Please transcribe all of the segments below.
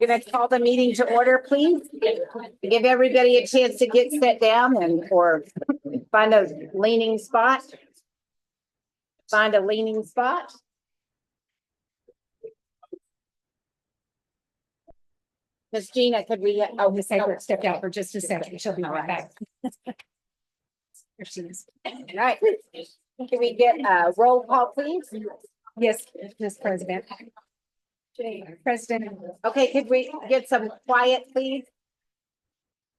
Gonna call the meeting to order, please. Give everybody a chance to get set down and or find a leaning spot. Find a leaning spot. Miss Gina, could we, oh, Miss Hayward stepped out for just a second. She'll be right back. Here she is. all right. Can we get a roll call, please? Yes, Ms. President. President, Okay, could we get some quiet, please?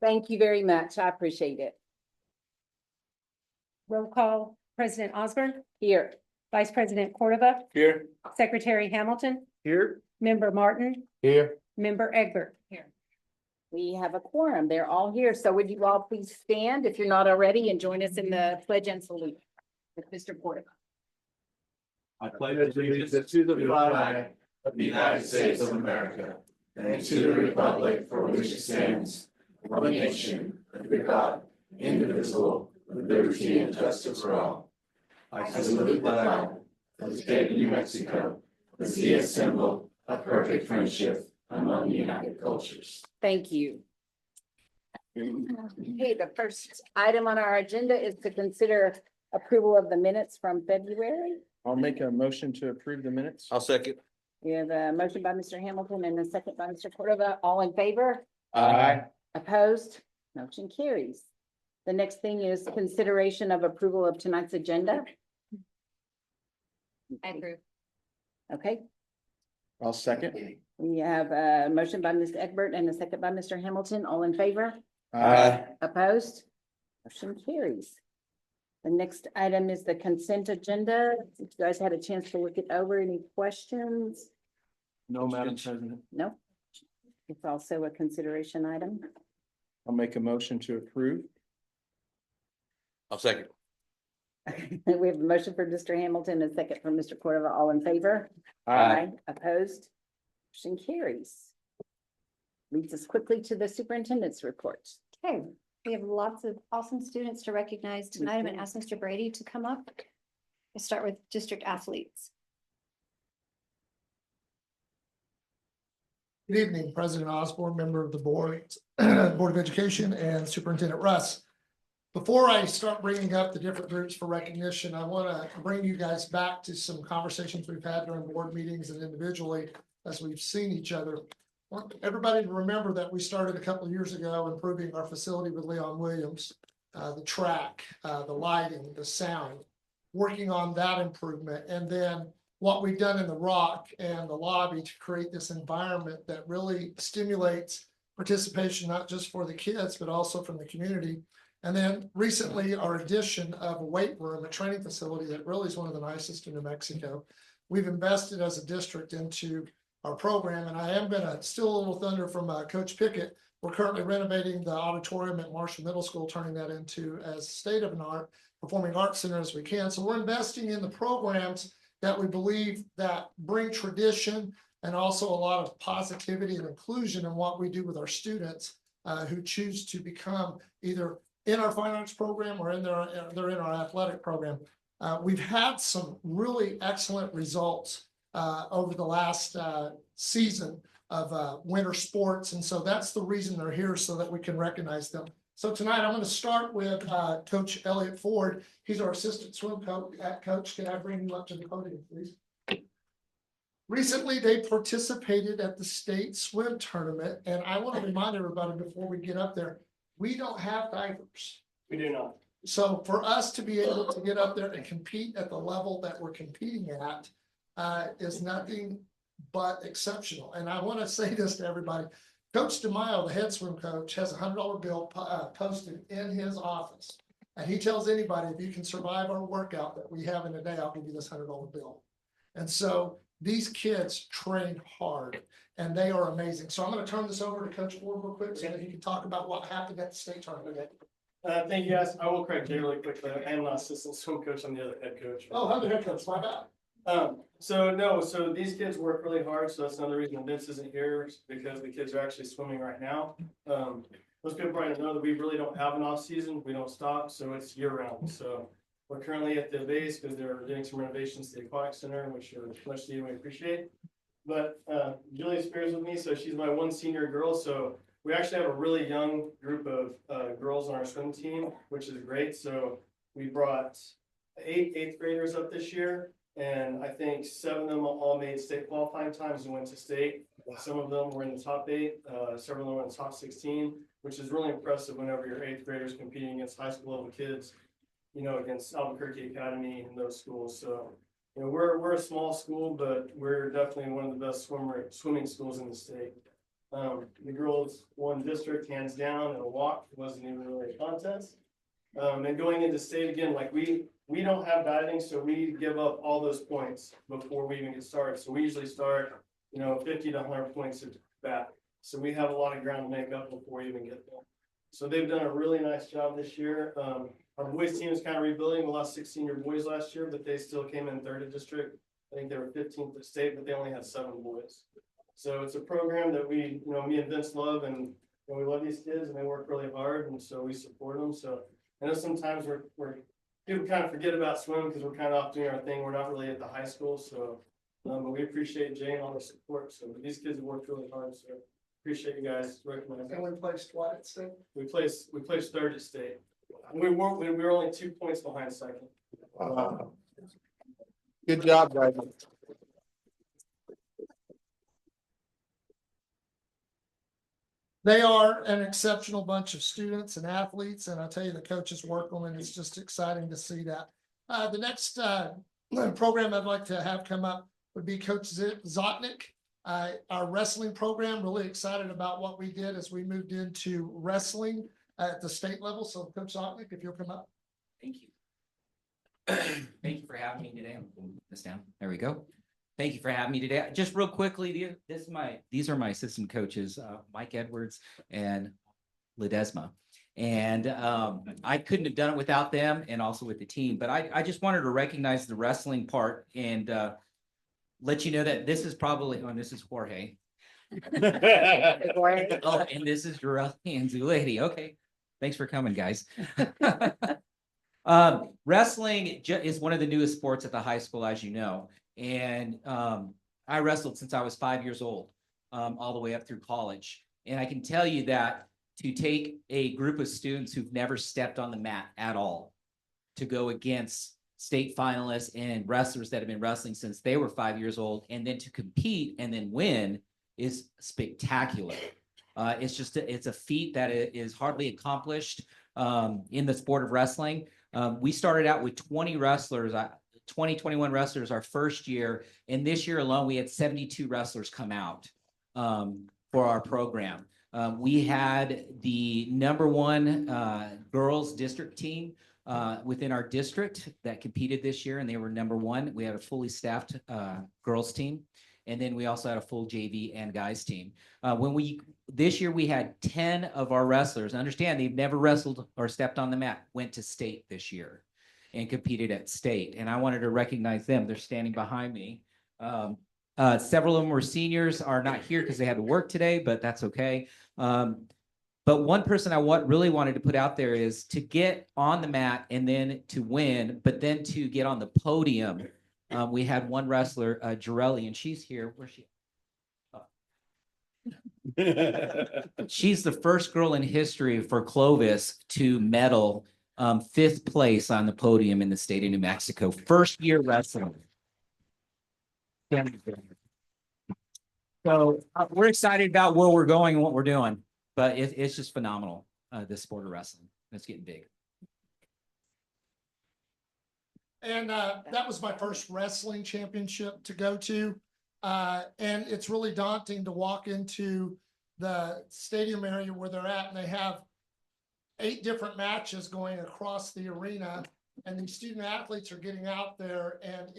Thank you very much. I appreciate it. roll call, President Osborne, Here. Vice President Cordova, Here. Secretary Hamilton, Here. Member Martin, Here. Member Egbert. Here. We have a quorum. They're all here. So would you all please stand if you're not already and join us in the pledge and salute with Mr. Cordova. I pledge allegiance to the flag of the United States of America and to the republic for which it stands, one nation, under God, indivisible, with liberty and justice for all. I salute the flag of the state of New Mexico, as the symbol of perfect friendship among united cultures. Thank you. Okay, the first item on our agenda is to consider approval of the minutes from February. I'll make a motion to approve the minutes. I'll second. We have a motion by Mr. Hamilton and a second by Mr. Cordova. All in favor? Aye. Opposed? Motion carries. The next thing is consideration of approval of tonight's agenda. I approve. Okay, I'll second. we have a motion by Ms. Egbert and a second by Mr. Hamilton. All in favor? Opposed? Motion carries. The next item is the consent agenda. If you guys had a chance to look it over, any questions? No, Madam President. No? It's also a consideration item. I'll make a motion to approve. I'll second. We have a motion for Mr. Hamilton and a second from Mr. Cordova. All in favor? Opposed? Motion carries. Leads us quickly to the superintendent's report. Okay, we have lots of awesome students to recognize tonight. I'm gonna ask Mr. Brady to come up. We'll start with district athletes. Good evening, President Osborne, member of the board, Board of Education, and Superintendent Russ. Before I start bringing up the different groups for recognition, I want to bring you guys back to some conversations we've had during board meetings and individually as we've seen each other. I want everybody to remember that we started a couple of years ago improving our facility with Leon Williams, the track, the lighting, the sound, working on that improvement, and then what we've done in the Rock and the lobby to create this environment that really stimulates participation, not just for the kids, but also from the community. And then recently, our addition of a weight room, a training facility that really is one of the nicest in New Mexico. We've invested as a district into our program, and I am going to steal a little thunder from Coach Pickett. We're currently renovating the auditorium at Marshall Middle School, turning that into as state-of-the-art performing arts center as we can. So we're investing in the programs that we believe that bring tradition and also a lot of positivity and inclusion in what we do with our students who choose to become either in our fine arts program or they're in our athletic program. We've had some really excellent results over the last season of winter sports. And so that's the reason they're here, so that we can recognize them. So tonight I'm going to start with Coach Elliott Ford. He's our assistant swim coach. Can I bring you up to the podium, please? Recently, they participated at the state swim tournament. And I want to remind everybody before we get up there, we don't have divers. We do not. So for us to be able to get up there and compete at the level that we're competing at is nothing but exceptional. And I want to say this to everybody. Coach DeMaio, the head swim coach, has a $100 bill posted in his office. And he tells anybody, if you can survive our workout that we have in a day, I'll give you this $100 bill. And so these kids train hard and they are amazing. So I'm going to turn this over to Coach Ford real quick so that he can talk about what happened at the state tournament. Thank you, guys. I will correct you really quickly. I am not assistant swim coach. I'm the other head coach. Oh, I'm the head coach. My bad. So these kids work really hard. So that's another reason Vince isn't here, because the kids are actually swimming right now. Most people probably know that we really don't have an off season. We don't stop. So it's year round. So we're currently at the base because they're doing some renovations to the aquatic center, which are much needed. We appreciate. But Julia Spears with me, so she's my one senior girl, so we actually have a really young group of girls on our swim team, which is great. So we brought eighth graders up this year, and I think 7 of them all made state qualifying times and went to state. Some of them were in the top 8, several of them were in the top 16, which is really impressive whenever your 8th graders competing against high school level kids, you know, against Albuquerque Academy and those schools. So, you know, we're a small school, but we're definitely one of the best swimming schools in the state. The girls won district hands down in a walk. It wasn't even really a contest. And going into state again, like we don't have batting, so we give up all those points before we even get started. So we usually start, you know, 50 to 100 points at bat. So we have a lot of ground to make up before we even get there. So they've done a really nice job this year. Our boys team is kind of rebuilding. We lost 6 senior boys last year, but they still came in 3rd at district. I think they were 15th at state, but they only had 7 boys. So it's a program that we, you know, me and Vince love, and you know, we love these kids and they work really hard, and so we support them. So I know sometimes we're people kind of forget about swim because we're kind of off doing our thing. We're not really at the high school, so but we appreciate Jay and all the support. So these kids have worked really hard. So appreciate you guys recognizing. And we placed what at state? We placed 3rd at state. We were only 2 points behind second. Good job, guys. They are an exceptional bunch of students and athletes, and I tell you, the coaches work them, and it's just exciting to see that. The next program I'd like to have come up would be Coach Zotnik. Our wrestling program, really excited about what we did as we moved into wrestling at the state level. So Coach Zotnik, if you'll come up. Thank you. Thank you for having me today. I'm putting this down. There we go. Thank you for having me today. Just real quickly, these are my assistant coaches, Mike Edwards and Ledesma. And I couldn't have done it without them and also with the team. But I just wanted to recognize the wrestling part and let you know that this is probably, this is Jorge. Oh, and this is Jarrell and Zulady. Okay. Thanks for coming, guys. Wrestling is one of the newest sports at the high school, as you know. And I wrestled since I was 5 years old, all the way up through college. And I can tell you that to take a group of students who've never stepped on the mat at all to go against state finalists and wrestlers that have been wrestling since they were 5 years old, and then to compete and then win is spectacular. It's a feat that is hardly accomplished in the sport of wrestling. We started out with 20 wrestlers, 21 wrestlers our first year. And this year alone, we had 72 wrestlers come out for our program. We had the #1 girls district team within our district that competed this year, and they were #1. We had a fully staffed girls team. And then we also had a full JV and guys team. This year we had 10 of our wrestlers. Understand, they've never wrestled or stepped on the mat, went to state this year and competed at state. And I wanted to recognize them. They're standing behind me. Several of them were seniors, are not here because they had to work today, but that's okay. But one person I really wanted to put out there is to get on the mat and then to win, but then to get on the podium. We had one wrestler, Jarelli, and she's here. Where's she? She's the first girl in history for Clovis to medal 5th place on the podium in the state of New Mexico. First year wrestling. So we're excited about where we're going and what we're doing, but it's just phenomenal, this sport of wrestling. It's getting big. And that was my first wrestling championship to go to. And it's really daunting to walk into the stadium area where they're at, and they have 8 different matches going across the arena. And these student athletes are getting out there, and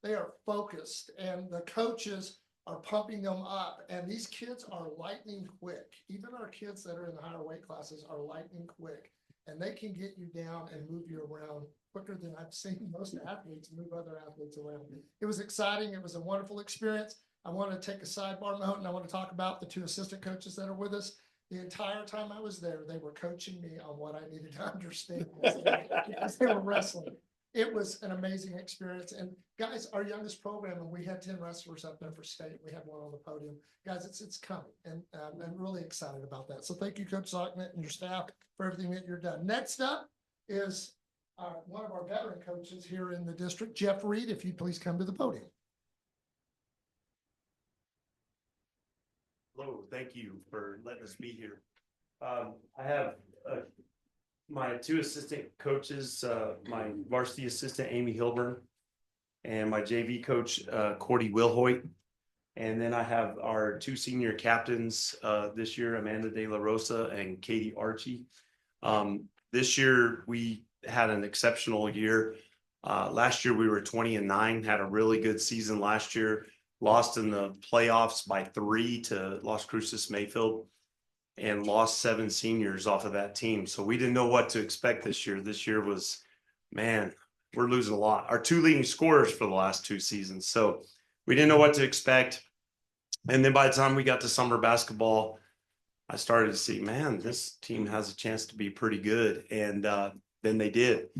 they are focused, and the coaches are pumping them up. And these kids are lightning quick. Even our kids that are in the higher weight classes are lightning quick, and they can get you down and move you around quicker than I've seen most athletes move other athletes around. It was exciting. It was a wonderful experience. I want to take a sidebar moment, and I want to talk about the 2 assistant coaches that are with us. The entire time I was there, they were coaching me on what I needed to understand as they were wrestling. it was an amazing experience. And guys, our youngest program, and we had 10 wrestlers up there for state. We had one on the podium. Guys, it's coming, and I'm really excited about that. So thank you, Coach Zockman and your staff for everything that you're done. Next up is one of our veteran coaches here in the district, Jeff Reed, if you'd please come to the podium. Hello, thank you for letting us be here. I have my two assistant coaches, my varsity assistant, Amy Hilburn, and my JV coach, Cordy Wilhoit. And then I have our two senior captains this year, Amanda De La Rosa and Katie Archie. This year, we had an exceptional year. Last year, we were 20-9, had a really good season last year. Lost in the playoffs by 3 to Las Cruces Mayfield, and lost 7 seniors off of that team. So we didn't know what to expect this year. This year was, man, we're losing a lot. Our 2 leading scorers for the last 2 seasons. So we didn't know what to expect. And then by the time we got to summer basketball, I started to see, man, this team has a chance to be pretty good. And then they did.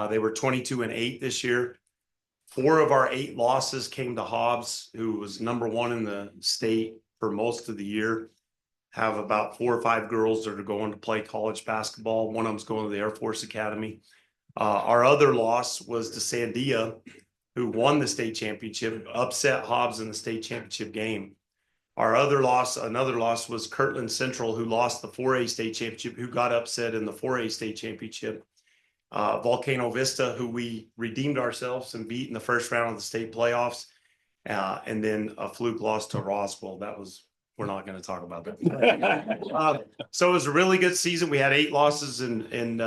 They were 22-8 this year. 4 of our 8 losses came to Hobbs, who was #1 in the state for most of the year. Have about 4 or 5 girls that are going to play college basketball. One of them's going to the Air Force Academy. Our other loss was to Sandia, who won the state championship, upset Hobbs in the state championship game. Our other loss, another loss, was Kirtland Central, who lost the 4A state championship, who got upset in the 4A state championship. Volcano Vista, who we redeemed ourselves and beat in the first round of the state playoffs. And then a fluke loss to Roswell. That was, we're not going to talk about that. So it was a really good season. We had 8 losses, and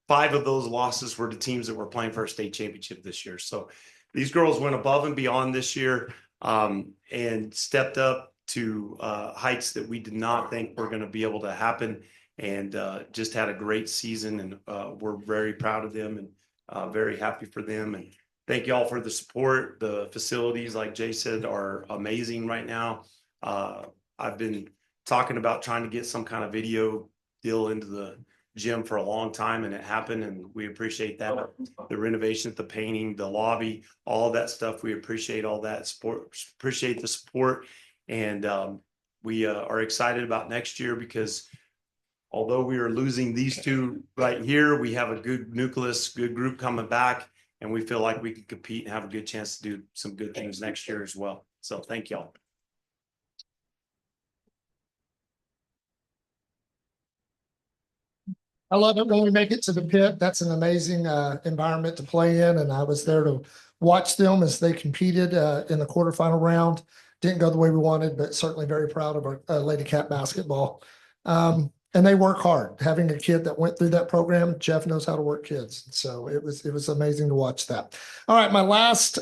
5 of those losses were to teams that were playing for a state championship this year. So these girls went above and beyond this year, and stepped up to heights that we did not think were going to be able to happen. And just had a great season, and we're very proud of them and very happy for them. And thank you all for the support. The facilities, like Jay said, are amazing right now. I've been talking about trying to get some kind of video deal into the gym for a long time, and it happened, and we appreciate that. The renovation, the painting, the lobby, all of that stuff. We appreciate all that support, appreciate the support. And we are excited about next year, because although we are losing these 2 right here, we have a good nucleus, good group coming back, and we feel like we can compete and have a good chance to do some good things next year as well. So thank y'all. I love it when we make it to the pit. That's an amazing environment to play in. And I was there to watch them as they competed in the quarterfinal round. Didn't go the way we wanted, but certainly very proud of our Lady Cat basketball. And they work hard. Having a kid that went through that program, Jeff knows how to work kids. So it was amazing to watch that. All right, my last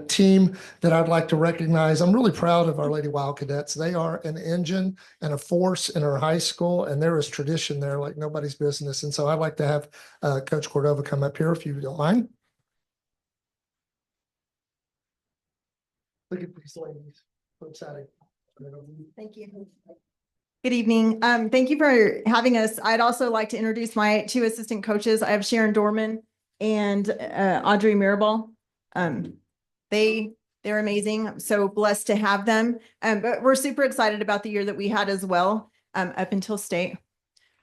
team that I'd like to recognize, I'm really proud of our Lady Wild Cadets. They are an engine and a force in our high school, and there is tradition there like nobody's business. And so I'd like to have Coach Cordova come up here if you don't mind. Look at these ladies. So exciting. Thank you. Good evening. Thank you for having us. I'd also like to introduce my 2 assistant coaches. I have Sharon Dorman and Audrey Mirabal. They're amazing. I'm so blessed to have them. But we're super excited about the year that we had as well, up until state.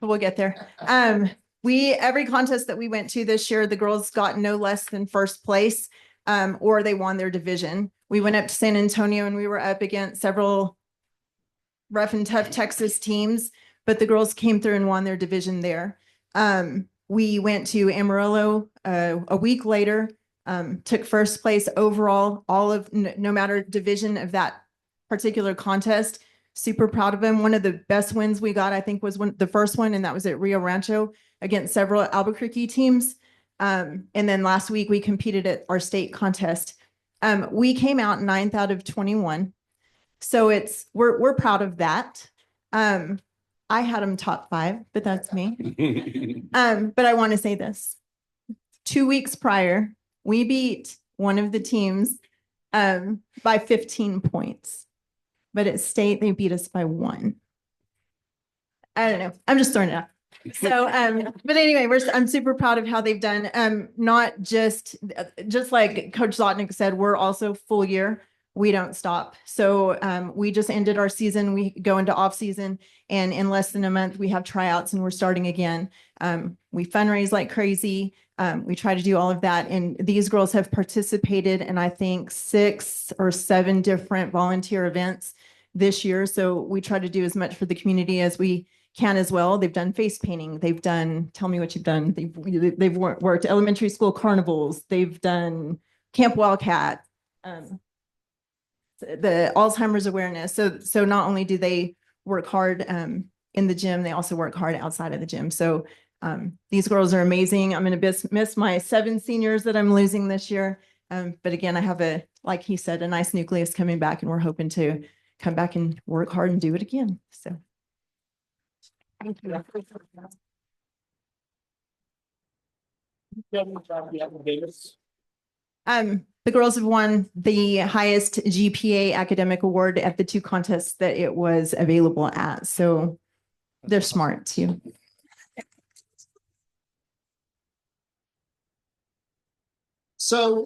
But we'll get there. Every contest that we went to this year, the girls got no less than first place, or they won their division. We went up to San Antonio and we were up against several rough and tough Texas teams, but the girls came through and won their division there. We went to Amarillo a week later, took first place overall, no matter division of that particular contest. Super proud of them. One of the best wins we got, I think, was the first one, and that was at Rio Rancho against several Albuquerque teams. And then last week we competed at our state contest. We came out 9th out of 21. So we're proud of that. I had them top 5, but that's me. But I want to say this. 2 weeks prior, we beat one of the teams by 15 points. But at state, they beat us by 1. I don't know. I'm just throwing it out. So, but anyway, I'm super proud of how they've done. Not just like Coach Zotnick said, we're also full year. We don't stop. So, we just ended our season. We go into off season, and in less than a month, we have tryouts and we're starting again. We fundraise like crazy. We try to do all of that. And these girls have participated in, I think, 6 or 7 different volunteer events this year. So we try to do as much for the community as we can as well. They've done face painting. They've done, tell me what you've done. They've worked elementary school carnivals. They've done Camp Wildcat, the Alzheimer's awareness. So not only do they work hard in the gym, they also work hard outside of the gym. So these girls are amazing. I'm going to miss my 7 seniors that I'm losing this year. But again, I have like he said, a nice nucleus coming back, and we're hoping to come back and work hard and do it again. So. Thank you. The girls have won the highest GPA academic award at the 2 contests that it was available at. So they're smart too. So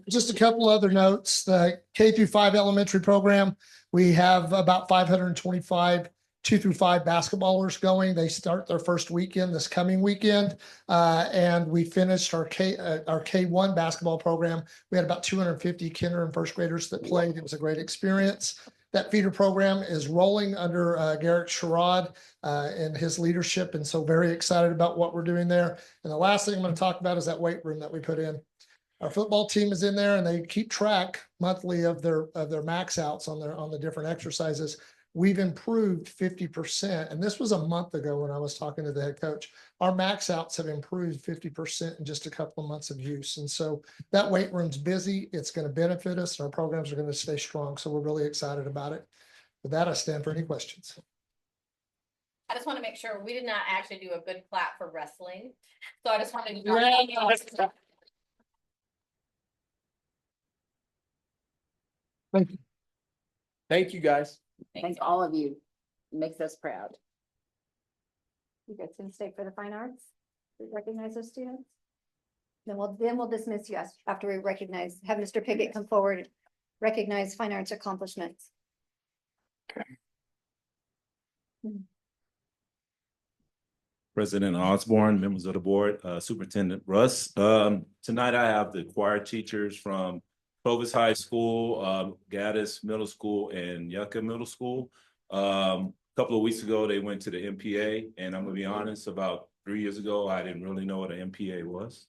just a couple other notes, the K-5 elementary program, we have about 525 2 through 5 basketballers going. They start their first weekend this coming weekend. And we finished our K1 basketball program. We had about 250 kinder and first graders that played. It was a great experience. That feeder program is rolling under Garrett Sherrod and his leadership. And so very excited about what we're doing there. And the last thing I'm going to talk about is that weight room that we put in. Our football team is in there, and they keep track monthly of their max outs on the different exercises. We've improved 50%. And this was a month ago when I was talking to the head coach. Our max outs have improved 50% in just a couple of months of use. And so that weight room's busy. It's going to benefit us, and our programs are going to stay strong. So we're really excited about it. With that, I stand for any questions. I just want to make sure we did not actually do a good clap for wrestling. So I just wanted to. Thank you. Thank you, guys. Thank all of you. It makes us proud. You guys can stay for the fine arts, to recognize those students. Then we'll dismiss you after we have Mr. Pickett come forward, and recognize fine arts accomplishments. President Osborne, members of the board, Superintendent Russ. Tonight I have the choir teachers from Clovis High School, Gaddis Middle School, and Yucca Middle School. A couple of weeks ago, they went to the MPA, and I'm gonna be honest, about 3 years ago, I didn't really know what an MPA was.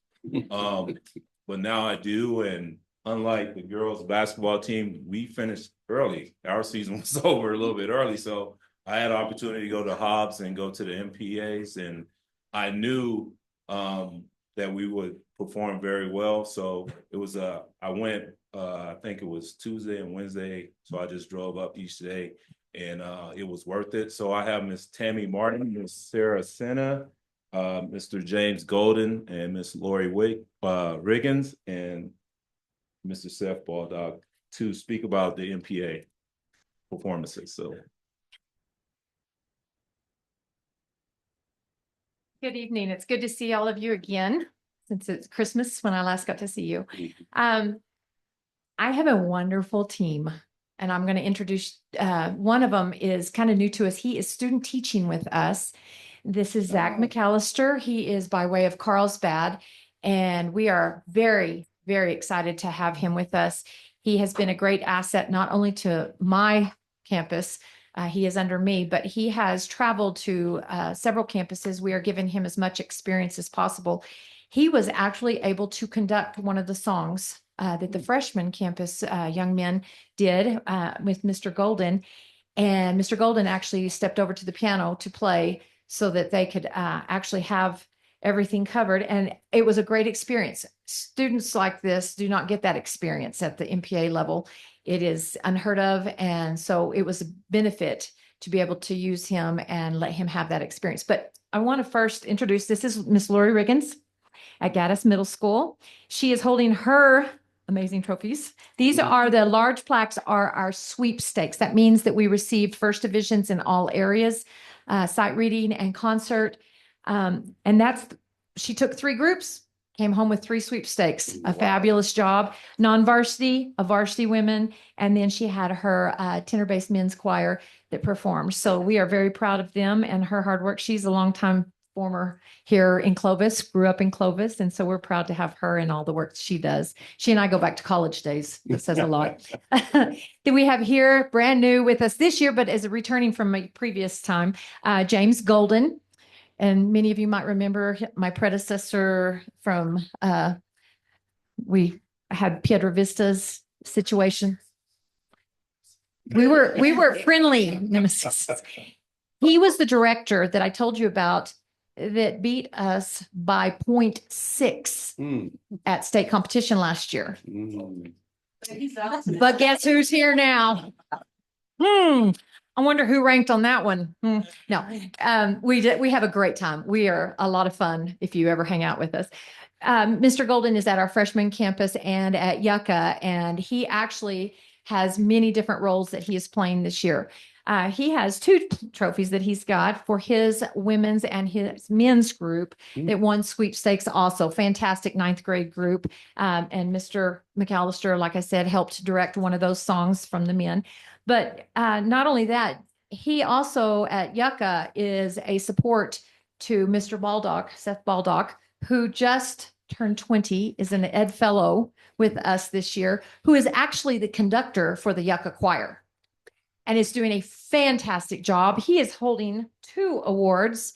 But now I do, and unlike the girls' basketball team, we finished early. Our season was over a little bit early, so I had an opportunity to go to Hobbs and go to the MPAs, and I knew that we would perform very well. So it was I went I think it was Tuesday and Wednesday, so I just drove up each day, and it was worth it. So I have Miss Tammy Martin, Miss Sarah Senna, Mr. James Golden, and Miss Lori Riggins, and Mr. Seth Baldock to speak about the MPA performances. So. Good evening. It's good to see all of you again, since it's Christmas when I last got to see you. I have a wonderful team, and I'm going to introduce one of them is kind of new to us. He is student teaching with us. This is Zach McAllister. He is by way of Carlsbad, and we are very, very excited to have him with us. He has been a great asset, not only to my campus, he is under me, but he has traveled to several campuses. We are giving him as much experience as possible. He was actually able to conduct one of the songs that the freshman campus young men did with Mr. Golden. And Mr. Golden actually stepped over to the piano to play so that they could actually have everything covered. And it was a great experience. Students like this do not get that experience at the MPA level. It is unheard of. And so it was a benefit to be able to use him and let him have that experience. But I want to first introduce, this is Miss Lori Riggins at Gaddis Middle School. She is holding her amazing trophies. These are the large plaques are our sweepstakes. That means that we received first divisions in all areas, sight reading and concert. And she took 3 groups, came home with 3 sweepstakes, a fabulous job, non-varsity, a varsity women, and then she had her tenor-based men's choir that performed. So we are very proud of them and her hard work. She's a longtime former here in Clovis, grew up in Clovis, and so we're proud to have her and all the work she does. She and I go back to college days. That says a lot. Then we have here, brand new with us this year, but as returning from a previous time, James Golden. And many of you might remember my predecessor from, we had Piedra Vista's situation. We were friendly nemesis. He was the director that I told you about that beat us by 0.6 at state competition last year. But guess who's here now? I wonder who ranked on that one. No, we have a great time. We are a lot of fun if you ever hang out with us. Mr. Golden is at our freshman campus and at Yucca, and he actually has many different roles that he is playing this year. He has 2 trophies that he's got for his women's and his men's group that won sweepstakes also. Fantastic 9th grade group. And Mr. McAllister, like I said, helped direct one of those songs from the men. But not only that, he also at Yucca is a support to Mr. Baldock, Seth Baldock, who just turned 20, is an Ed Fellow with us this year, who is actually the conductor for the Yucca Choir and is doing a fantastic job. He is holding 2 awards.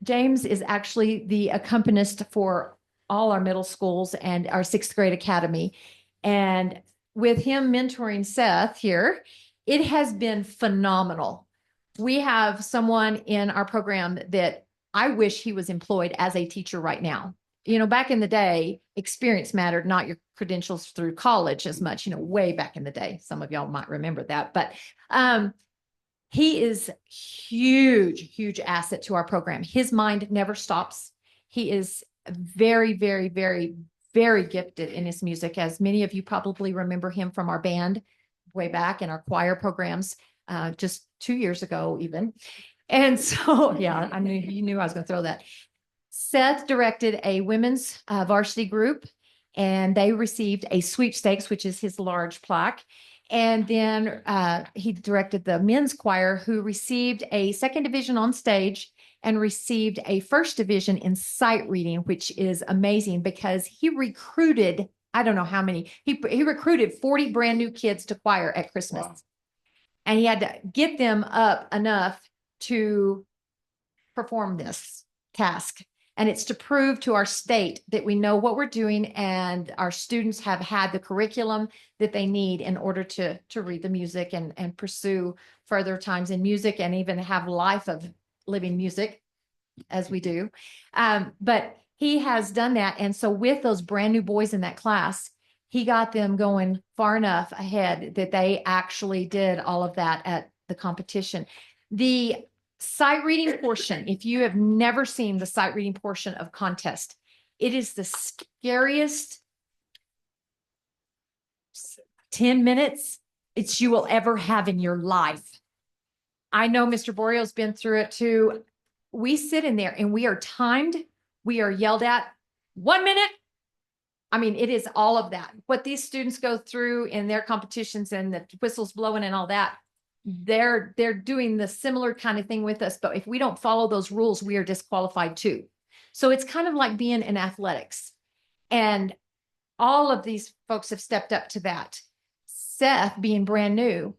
James is actually the accompanist for all our middle schools and our 6th grade academy. And with him mentoring Seth here, it has been phenomenal. We have someone in our program that I wish he was employed as a teacher right now. You know, back in the day, experience mattered, not your credentials through college as much, you know, way back in the day. Some of y'all might remember that, but he is huge asset to our program. His mind never stops. He is very, very, very, very gifted in his music, as many of you probably remember him from our band way back in our choir programs just 2 years ago even. And so, yeah, I knew you knew I was going to throw that. Seth directed a women's varsity group, and they received a sweepstakes, which is his large plaque. And then he directed the men's choir, who received a 2nd division on stage and received a 1st division in sight reading, which is amazing because he recruited, I don't know how many, he recruited 40 brand new kids to choir at Christmas. Wow. And he had to get them up enough to perform this task. And it's to prove to our state that we know what we're doing and our students have had the curriculum that they need in order to read the music and pursue further times in music and even have life of living music as we do. But he has done that. And so with those brand new boys in that class, he got them going far enough ahead that they actually did all of that at the competition. The sight reading portion, if you have never seen the sight reading portion of contest, it is the scariest 10 minutes you will ever have in your life. I know Mr. Borio's been through it too. We sit in there and we are timed. We are yelled at 1 minute. I mean, it is all of that. What these students go through in their competitions and the whistles blowing and all that, they're doing the similar kind of thing with us. But if we don't follow those rules, we are disqualified too. So it's kind of like being in athletics. And all of these folks have stepped up to that. Seth, being brand new,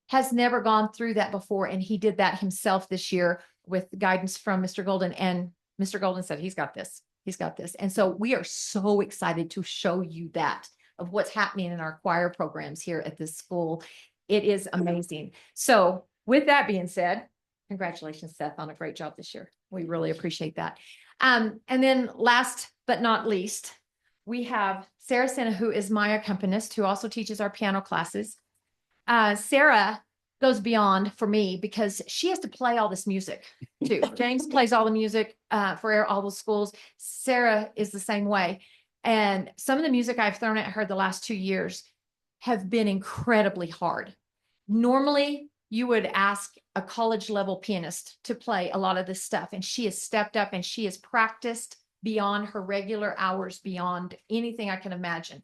has never gone through that before. And he did that himself this year with guidance from Mr. Golden. And Mr. Golden said, he's got this. He's got this. And so we are so excited to show you that of what's happening in our choir programs here at this school. It is amazing. So with that being said, congratulations, Seth, on a great job this year. We really appreciate that. And then last but not least, we have Sarah Sena, who is my accompanist, who also teaches our piano classes. Sarah goes beyond for me because she has to play all this music too. James plays all the music for all the schools. Sarah is the same way. And some of the music I've thrown at her the last 2 years have been incredibly hard. Normally, you would ask a college level pianist to play a lot of this stuff. And she has stepped up and she has practiced beyond her regular hours, beyond anything I can imagine.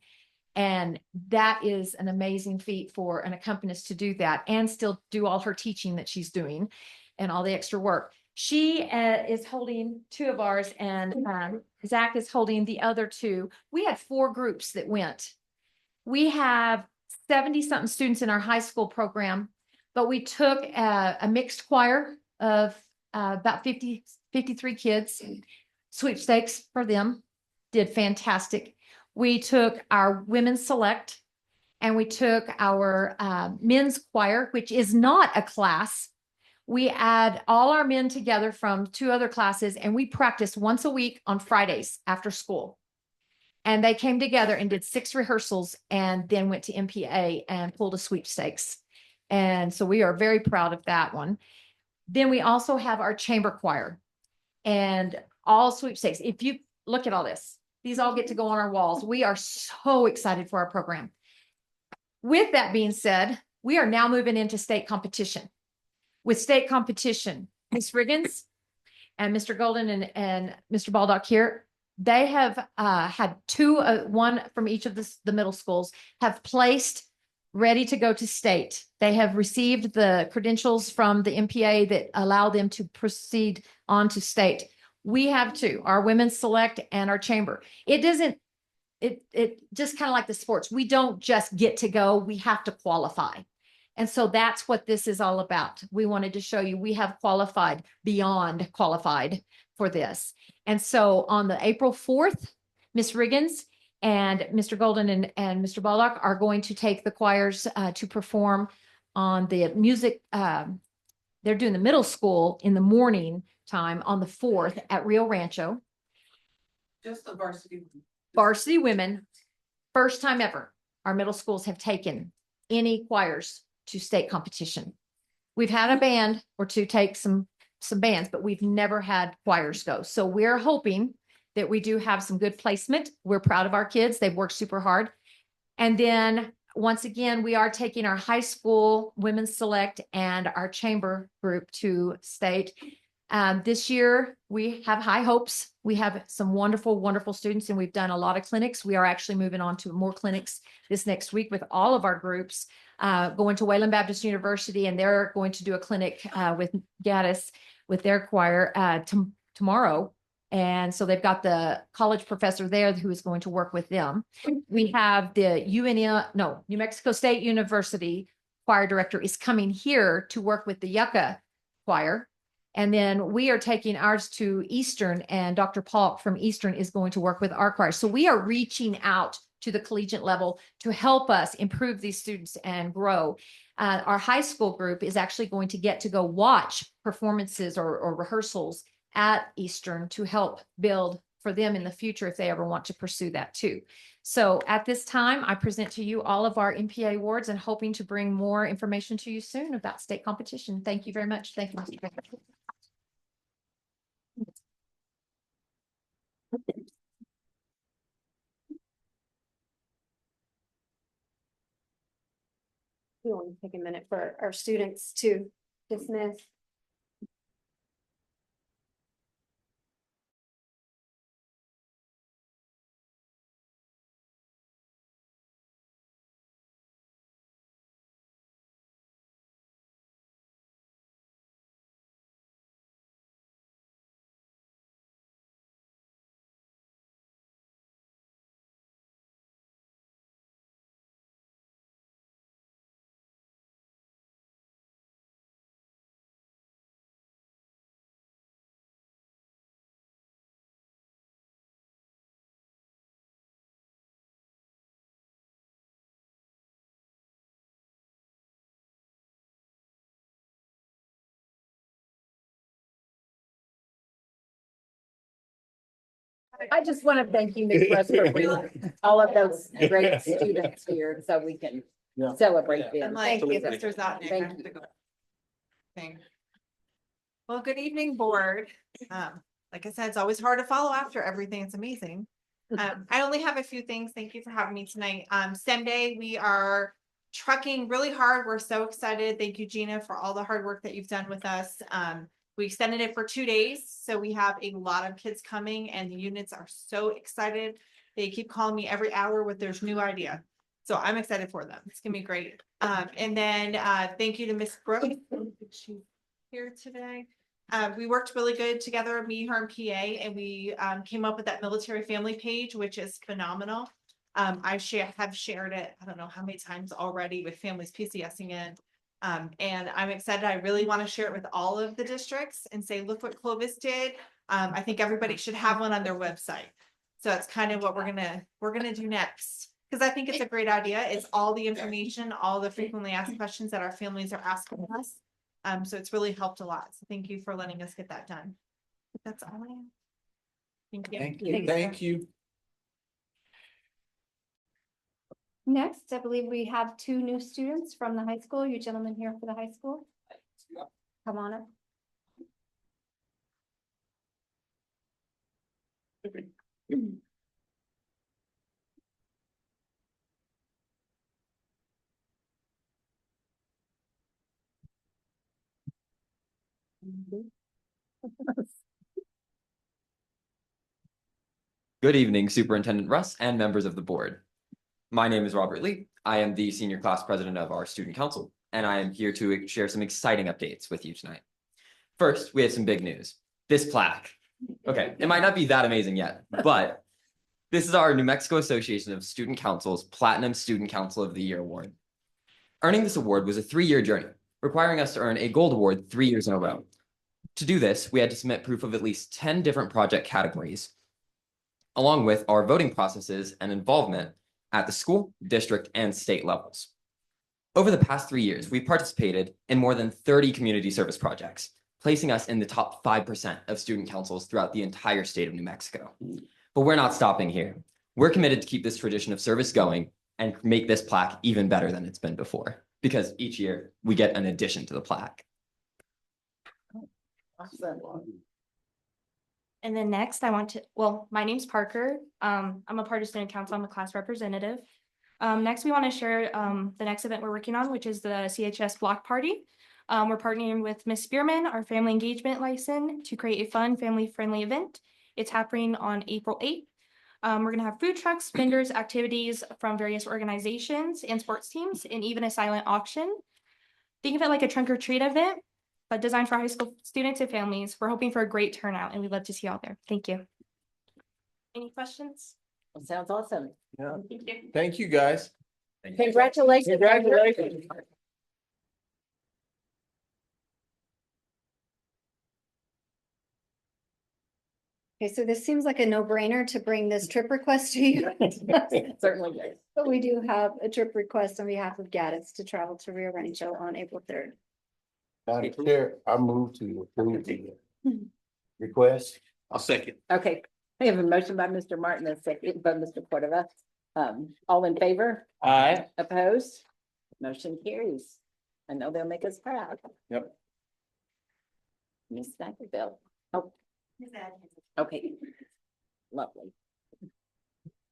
And that is an amazing feat for an accompanist to do that and still do all her teaching that she's doing and all the extra work. She is holding two of ours, and Zach is holding the other two. We had 4 groups that went. We have 70-something students in our high school program, but we took a mixed choir of about 53 kids, sweepstakes for them, did fantastic. We took our women's select, and we took our men's choir, which is not a class. We add all our men together from 2 other classes, and we practiced once a week on Fridays after school. And they came together and did 6 rehearsals and then went to MPA and pulled a sweepstakes. And so we are very proud of that one. Then we also have our chamber choir and all sweepstakes. If you look at all this, these all get to go on our walls. We are so excited for our program. With that being said, we are now moving into state competition. With state competition, Ms. Riggins and Mr. Golden and Mr. Baldock here, they have had 2, one from each of the middle schools, have placed ready to go to state. They have received the credentials from the MPA that allow them to proceed on to state. We have 2, our women's select and our chamber. It just kind of like the sports. We don't just get to go, we have to qualify. And so that's what this is all about. We wanted to show you we have qualified beyond qualified for this. And so on the April 4th, Ms. Riggins and Mr. Golden and Mr. Baldock are going to take the choirs to perform on the music. They're doing the middle school in the morning time on the 4th at Rio Rancho. Just the varsity. Varsity women, first time ever, our middle schools have taken any choirs to state competition. We've had a band or 2 take some bands, but we've never had choirs go. So we're hoping that we do have some good placement. We're proud of our kids. They've worked super hard. And then once again, we are taking our high school women's select and our chamber group to state. This year, we have high hopes. We have some wonderful, wonderful students, and we've done a lot of clinics. We are actually moving on to more clinics this next week with all of our groups, going to Wayland Baptist University, and they're going to do a clinic with Gaddis with their choir tomorrow. And so they've got the college professor there who is going to work with them. We have the New Mexico State University choir director is coming here to work with the Yucca choir. And then we are taking ours to Eastern, and Dr. Paul from Eastern is going to work with our choir. So we are reaching out to the collegiate level to help us improve these students and grow. Our high school group is actually going to get to go watch performances or rehearsals at Eastern to help build for them in the future if they ever want to pursue that too. So at this time, I present to you all of our MPA awards and hoping to bring more information to you soon about state competition. Thank you very much. Thank you, Mr. President. We want to take a minute for our students to dismiss. I just want to thank you, Ms. Russ, for bringing all of those great students here so we can celebrate them. And like, Thank you. Mr. Zotnick, I Thank have you. to go. Thing. Well, good evening, board. Like I said, it's always hard to follow after everything. It's amazing. I only have a few things. Thank you for having me tonight. STEM Day, we are trucking really hard. We're so excited. Thank you, Gina, for all the hard work that you've done with us. We extended it for 2 days, so we have a lot of kids coming and the units are so excited. They keep calling me every hour with their new idea. So I'm excited for them. It's gonna be great. And then thank you to Miss Brooks. She's here today. We worked really good together, me, her, and PA, and we came up with that military family page, which is phenomenal. I have shared it, I don't know how many times already with families PCSing in. And I'm excited. I really want to share it with all of the districts and say, look what Clovis did. I think everybody should have one on their website. So that's kind of what we're gonna do next. Because I think it's a great idea. It's all the information, all the frequently asked questions that our families are asking us. So it's really helped a lot. So thank you for letting us get that done. That's all I am. Thank you. Thank you. Thank you. Next, I believe we have 2 new students from the high school. You gentlemen here for the high school. Come on up. Good evening, Superintendent Russ and members of the board. My name is Robert Lee. I am the senior class president of our student council, and I am here to share some exciting updates with you tonight. First, we have some big news. This plaque. Okay, it might not be that amazing yet, but this is our New Mexico Association of Student Councils Platinum Student Council of the Year award. Earning this award was a 3-year journey, requiring us to earn a gold award 3 years in a row. To do this, we had to submit proof of at least 10 different project categories, along with our voting processes and involvement at the school, district, and state levels. Over the past 3 years, we've participated in more than 30 community service projects, placing us in the top 5% of student councils throughout the entire state of New Mexico. But we're not stopping here. We're committed to keep this tradition of service going and make this plaque even better than it's been before, because each year we get an addition to the plaque. Awesome. And then next my name's Parker. I'm a part of student council. I'm a class representative. Next, we want to share the next event we're working on, which is the CHS block party. We're partnering with Miss Spearman, our family engagement license, to create a fun family-friendly event. It's happening on April 8th. We're gonna have food trucks, vendors, activities from various organizations and sports teams, and even a silent auction. Think of it like a trunk or treat event, but designed for high school students and families. We're hoping for a great turnout, and we'd love to see y'all there. Thank you. Any questions? Sounds awesome. Yeah. Thank you. Thank you, guys. Congratulations. Congratulations. Okay, so this seems like a no-brainer to bring this trip request to you. Certainly is. But we do have a trip request on behalf of Gaddis to travel to Rio Rancho on April 3rd. Madam Chair, I move to approve the request. I'll second. Okay, we have a motion by Mr. Martin and a second by Mr. Cordova. All in favor? Aye. Opposed? Motion carries. I know they'll make us proud. Yep. Miss Snackerville. Oh, okay. Lovely.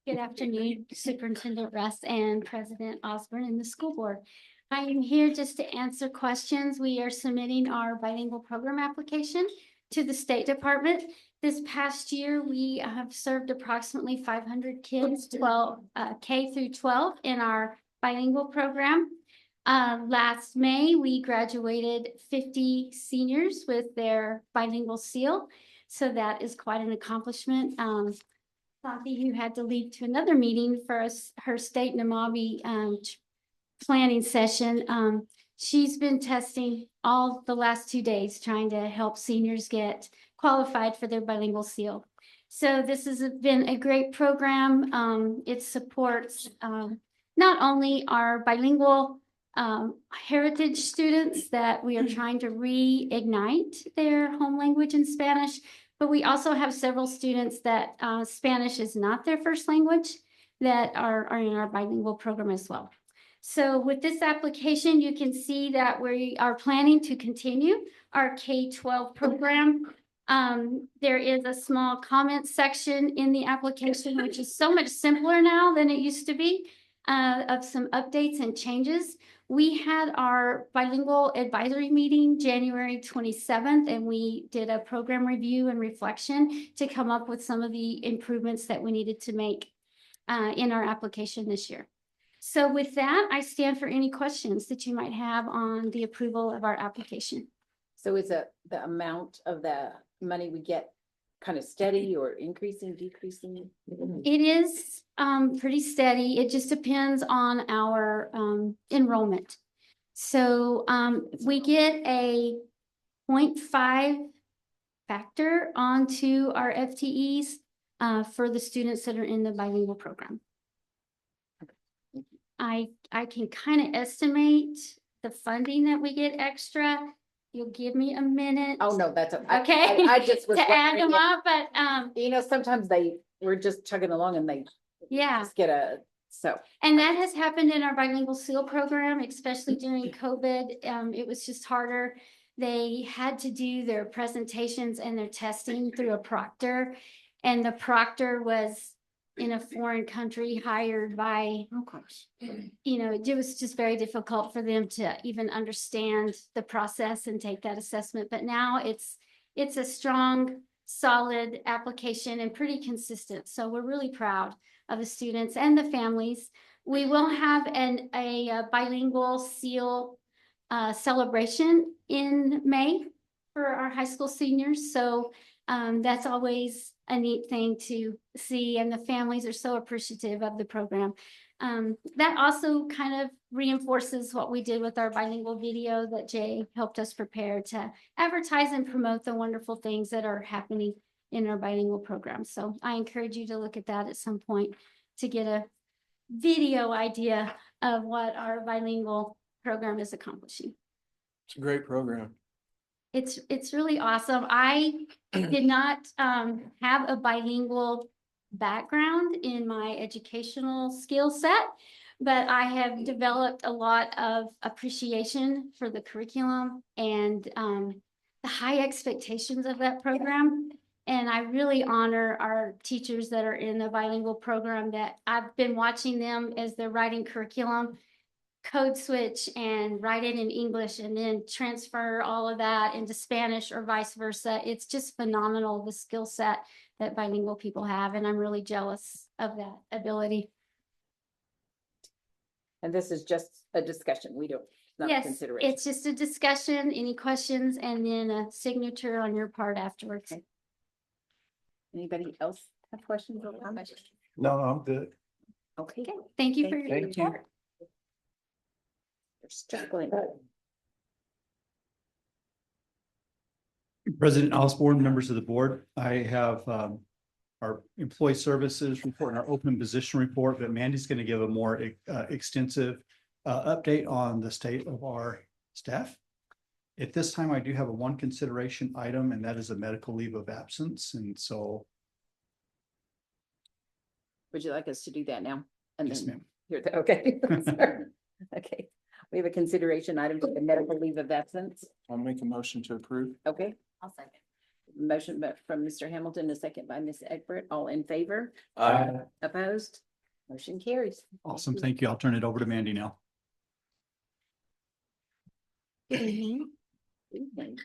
Good afternoon, Superintendent Russ and President Osborne and the school board. I am here just to answer questions. We are submitting our bilingual program application to the State Department. This past year, we have served approximately 500 kids, K through 12 in our bilingual program. Last May, we graduated 50 seniors with their bilingual seal. So that is quite an accomplishment. Kathy, who had to leave to another meeting for her state Namabi planning session. She's been testing all the last 2 days, trying to help seniors get qualified for their bilingual seal. So this has been a great program. It supports not only our bilingual heritage students that we are trying to reignite their home language in Spanish, but we also have several students that Spanish is not their first language that are in our bilingual program as well. So with this application, you can see that we are planning to continue our K-12 program. There is a small comment section in the application, which is so much simpler now than it used to be. of some updates and changes. We had our bilingual advisory meeting January 27th, and we did a program review and reflection to come up with some of the improvements that we needed to make in our application this year. So with that, I stand for any questions that you might have on the approval of our application. So is the amount of the money we get kind of steady or increasing, decreasing? It is pretty steady. It just depends on our enrollment. So we get a 0.5 factor onto our FTEs for the students that are in the bilingual program. I can kind of estimate the funding that we get extra. You'll give me a minute. Oh, no, that's Okay. I just was to add wondering them up, but you know, sometimes we're just chugging along and they yeah. just get so. And that has happened in our bilingual SEAL program, especially during COVID. It was just harder. They had to do their presentations and their testing through a proctor, and the proctor was in a foreign country hired by, you know, it was just very difficult for them to even understand the process and take that assessment. But now it's a strong, solid application and pretty consistent. So we're really proud of the students and the families. We will have a bilingual SEAL celebration in May for our high school seniors. So that's always a neat thing to see, and the families are so appreciative of the program. That also kind of reinforces what we did with our bilingual video that Jay helped us prepare to advertise and promote the wonderful things that are happening in our bilingual program. So I encourage you to look at that at some point to get a video idea of what our bilingual program is accomplishing. It's a great program. It's really awesome. I did not have a bilingual background in my educational skill set, but I have developed a lot of appreciation for the curriculum and the high expectations of that program. And I really honor our teachers that are in the bilingual program, that I've been watching them as they're writing curriculum, code switch and write it in English and then transfer all of that into Spanish or vice versa. It's just phenomenal, the skill set that bilingual people have, and I'm really jealous of that ability. And this is just a discussion. We don't, not Yes, consideration. it's just a discussion, any questions, and then a signature on your part afterwards. Okay. Anybody else have questions or comments? No, I'm good. Okay. Thank you for your Thank you. report. You're struggling. President Osborne, members of the board, I have our employee services report and our open position report, but Mandy's going to give a more extensive update on the state of our staff. At this time, I do have a one consideration item, and that is a medical leave of absence. And so. Would you like us to do that now? And Yes, then ma'am. Here, okay. Sorry. Okay. We have a consideration item for the medical leave of absence. I'll make a motion to approve. Okay. I'll second. Motion from Mr. Hamilton, a second by Ms. Egbert. All in favor? Aye. Opposed? Motion carries. Awesome. Thank you. I'll turn it over to Mandy now. Good evening. Evening.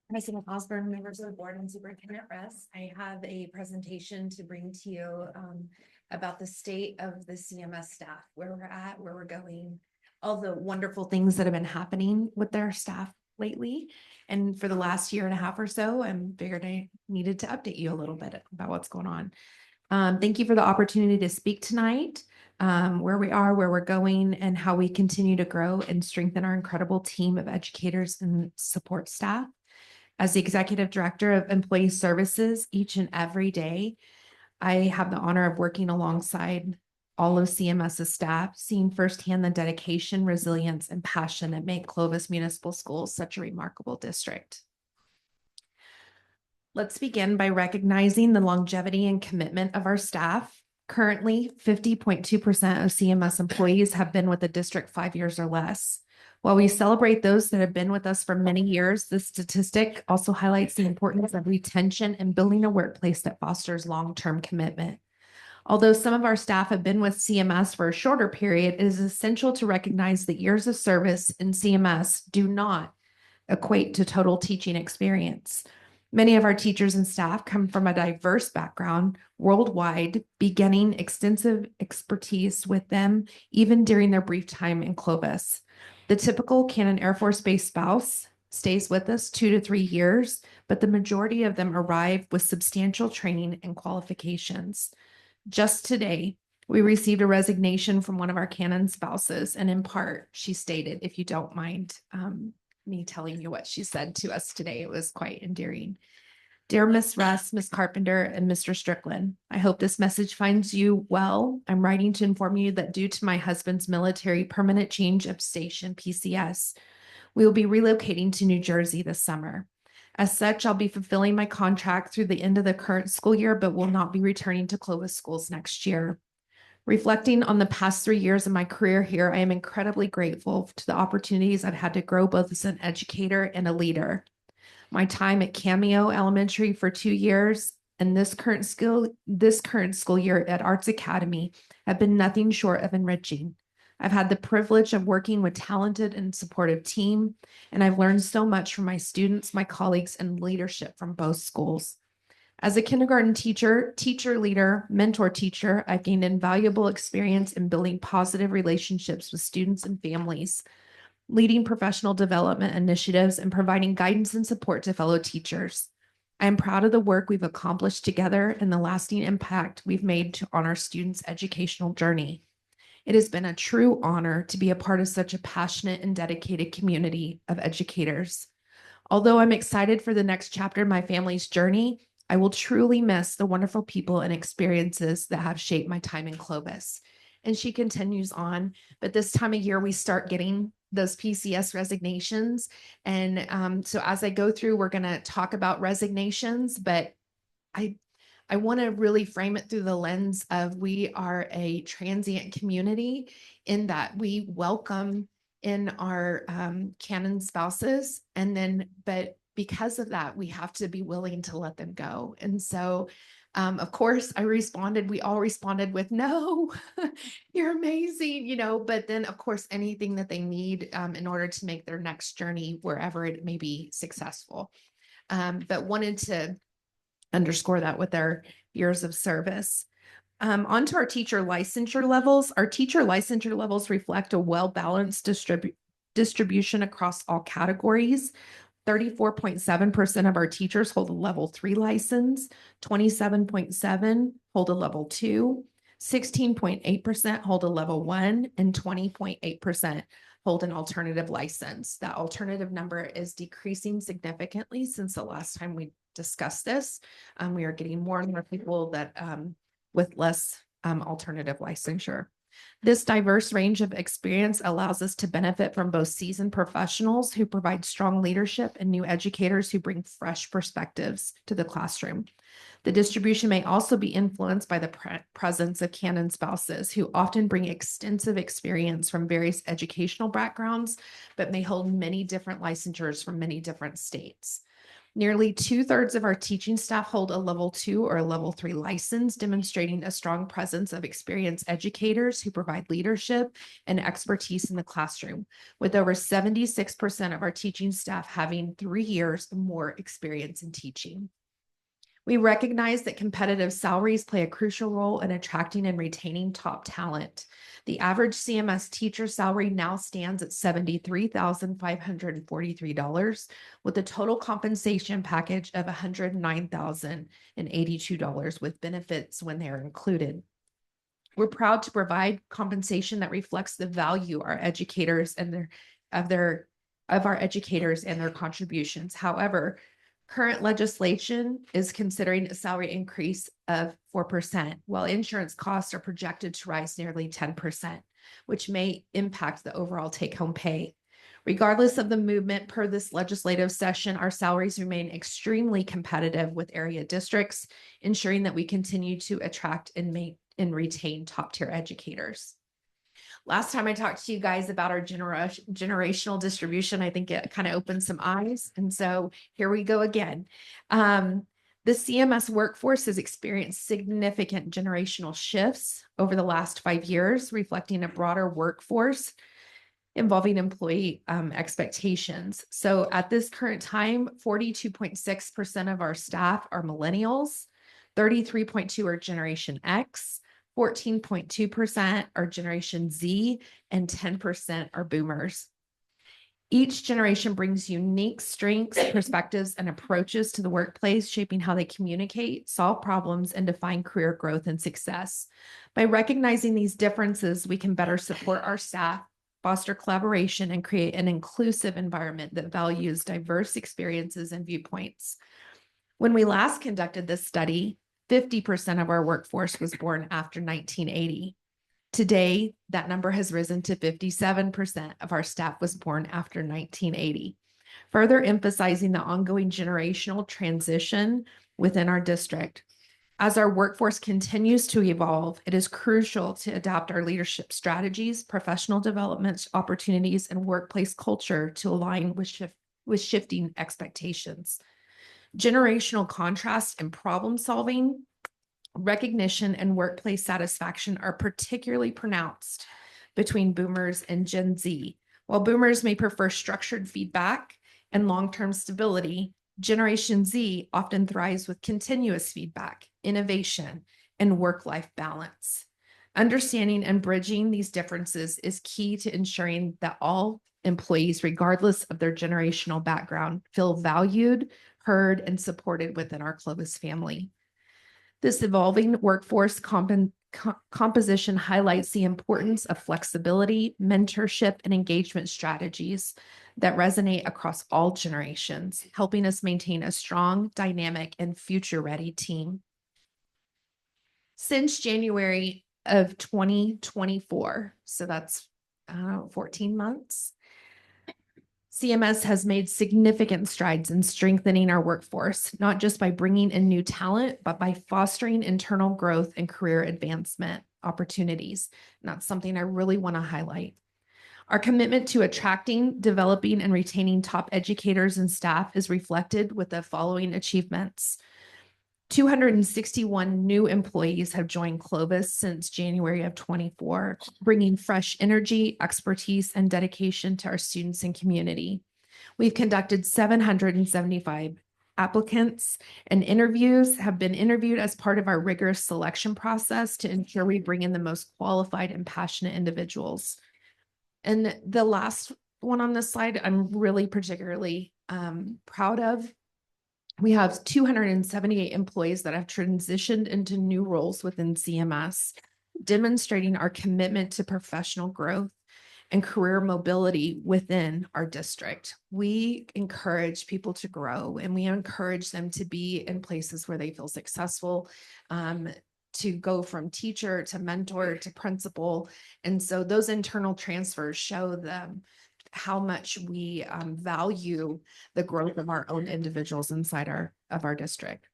President Osborne, members of the board, and Superintendent Russ, I have a presentation to bring to you about the state of the CMS staff, where we're at, where we're going, all the wonderful things that have been happening with their staff lately. And for the last year and a half or so, I figured I needed to update you a little bit about what's going on. Thank you for the opportunity to speak tonight, where we are, where we're going, and how we continue to grow and strengthen our incredible team of educators and support staff. As the Executive Director of Employee Services, each and every day, I have the honor of working alongside all of CMS's staff, seeing firsthand the dedication, resilience, and passion that make Clovis Municipal Schools such a remarkable district. Let's begin by recognizing the longevity and commitment of our staff. Currently, 50.2% of CMS employees have been with the district 5 years or less. While we celebrate those that have been with us for many years, this statistic also highlights the importance of retention and building a workplace that fosters long-term commitment. Although some of our staff have been with CMS for a shorter period, it is essential to recognize that years of service in CMS do not equate to total teaching experience. Many of our teachers and staff come from a diverse background worldwide, beginning extensive expertise with them even during their brief time in Clovis. The typical Cannon Air Force Base spouse stays with us 2 to 3 years, but the majority of them arrive with substantial training and qualifications. Just today, we received a resignation from one of our Cannon spouses, and in part, she stated, if you don't mind me telling you what she said to us today, it was quite endearing. Dear Miss Russ, Miss Carpenter, and Mr. Strickland, I hope this message finds you well. I'm writing to inform you that due to my husband's military permanent change of station, PCS, we will be relocating to New Jersey this summer. As such, I'll be fulfilling my contract through the end of the current school year, but will not be returning to Clovis schools next year. Reflecting on the past 3 years of my career here, I am incredibly grateful to the opportunities I've had to grow both as an educator and a leader. My time at Cameo Elementary for 2 years and this current school year at Arts Academy have been nothing short of enriching. I've had the privilege of working with talented and supportive team, and I've learned so much from my students, my colleagues, and leadership from both schools. As a kindergarten teacher, leader, mentor teacher, I've gained invaluable experience in building positive relationships with students and families, leading professional development initiatives, and providing guidance and support to fellow teachers. I am proud of the work we've accomplished together and the lasting impact we've made on our students' educational journey. It has been a true honor to be a part of such a passionate and dedicated community of educators. Although I'm excited for the next chapter in my family's journey, I will truly miss the wonderful people and experiences that have shaped my time in Clovis. And she continues on, but this time of year, we start getting those PCS resignations. And so as I go through, we're going to talk about resignations, but I want to really frame it through the lens of we are a transient community in that we welcome in our Cannon spouses. And then, but because of that, we have to be willing to let them go. And so, of course, we all responded with, no, you're amazing, but then of course, anything that they need in order to make their next journey, wherever it may be, successful. But wanted to underscore that with their years of service. Onto our teacher licensure levels. Our teacher licensure levels reflect a well-balanced distribution across all categories. 34.7% of our teachers hold a level 3 license, 27.7% hold a level 2, 16.8% hold a level 1, and 20.8% hold an alternative license. That alternative number is decreasing significantly since the last time we discussed this. We are getting more and more people that with less alternative licensure. This diverse range of experience allows us to benefit from both seasoned professionals who provide strong leadership and new educators who bring fresh perspectives to the classroom. The distribution may also be influenced by the presence of Cannon spouses who often bring extensive experience from various educational backgrounds, but may hold many different licensures from many different states. Nearly 2/3 of our teaching staff hold a level 2 or a level 3 license, demonstrating a strong presence of experienced educators who provide leadership and expertise in the classroom, with over 76% of our teaching staff having 3 years or more experience in teaching. We recognize that competitive salaries play a crucial role in attracting and retaining top talent. The average CMS teacher salary now stands at $73,543, with a total compensation package of $109,082 with benefits when they are included. We're proud to provide compensation that reflects the value our educators and our educators and their contributions. However, current legislation is considering a salary increase of 4%, while insurance costs are projected to rise nearly 10%, which may impact the overall take-home pay. Regardless of the movement per this legislative session, our salaries remain extremely competitive with area districts, ensuring that we continue to attract and retain top-tier educators. Last time I talked to you guys about our generational distribution, I think it kind of opened some eyes. And so here we go again. The CMS workforce has experienced significant generational shifts over the last 5 years, reflecting a broader workforce involving employee expectations. So at this current time, 42.6% of our staff are millennials, 33.2% are Generation X, 14.2% are Generation Z, and 10% are boomers. Each generation brings unique strengths, perspectives, and approaches to the workplace, shaping how they communicate, solve problems, and define career growth and success. By recognizing these differences, we can better support our staff, foster collaboration, and create an inclusive environment that values diverse experiences and viewpoints. When we last conducted this study, 50% of our workforce was born after 1980. Today, that number has risen to 57% of our staff was born after 1980, further emphasizing the ongoing generational transition within our district. As our workforce continues to evolve, it is crucial to adapt our leadership strategies, professional development opportunities, and workplace culture to align with shifting expectations. Generational contrast in problem solving, recognition, and workplace satisfaction are particularly pronounced between boomers and Gen Z. While boomers may prefer structured feedback and long-term stability, Generation Z often thrives with continuous feedback, innovation, and work-life balance. Understanding and bridging these differences is key to ensuring that all employees, regardless of their generational background, feel valued, heard, and supported within our Clovis family. This evolving workforce composition highlights the importance of flexibility, mentorship, and engagement strategies that resonate across all generations, helping us maintain a strong, dynamic, and future-ready team. Since January of 2024, so that's 14 months, CMS has made significant strides in strengthening our workforce, not just by bringing in new talent, but by fostering internal growth and career advancement opportunities. And that's something I really want to highlight. Our commitment to attracting, developing, and retaining top educators and staff is reflected with the following achievements. 261 new employees have joined Clovis since January of 24, bringing fresh energy, expertise, and dedication to our students and community. We've conducted 775 applicants, and interviews have been interviewed as part of our rigorous selection process to ensure we bring in the most qualified and passionate individuals. And the last one on this slide, I'm really particularly proud of. We have 278 employees that have transitioned into new roles within CMS, demonstrating our commitment to professional growth and career mobility within our district. We encourage people to grow, and we encourage them to be in places where they feel successful, to go from teacher to mentor to principal. And so those internal transfers show them how much we value the growth of our own individuals inside of our district.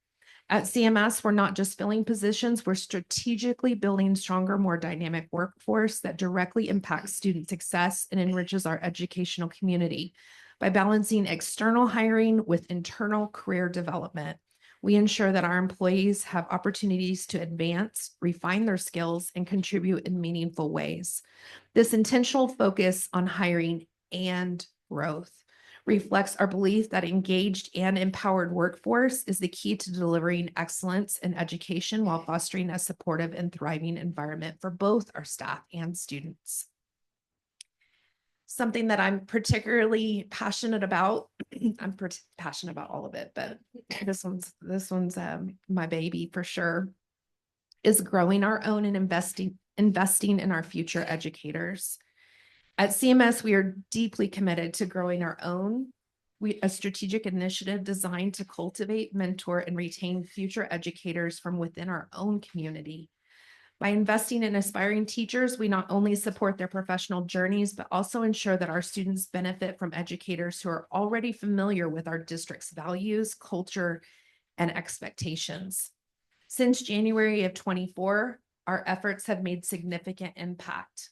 At CMS, we're not just filling positions, we're strategically building stronger, more dynamic workforce that directly impacts student success and enriches our educational community. By balancing external hiring with internal career development, we ensure that our employees have opportunities to advance, refine their skills, and contribute in meaningful ways. This intentional focus on hiring and growth reflects our belief that engaged and empowered workforce is the key to delivering excellence in education while fostering a supportive and thriving environment for both our staff and students. Something that I'm particularly passionate about, I'm passionate about all of it, but this one's my baby for sure, is growing our own and investing in our future educators. At CMS, we are deeply committed to growing our own, a strategic initiative designed to cultivate, mentor, and retain future educators from within our own community. By investing in aspiring teachers, we not only support their professional journeys, but also ensure that our students benefit from educators who are already familiar with our district's values, culture, and expectations. Since January of 24, our efforts have made significant impact.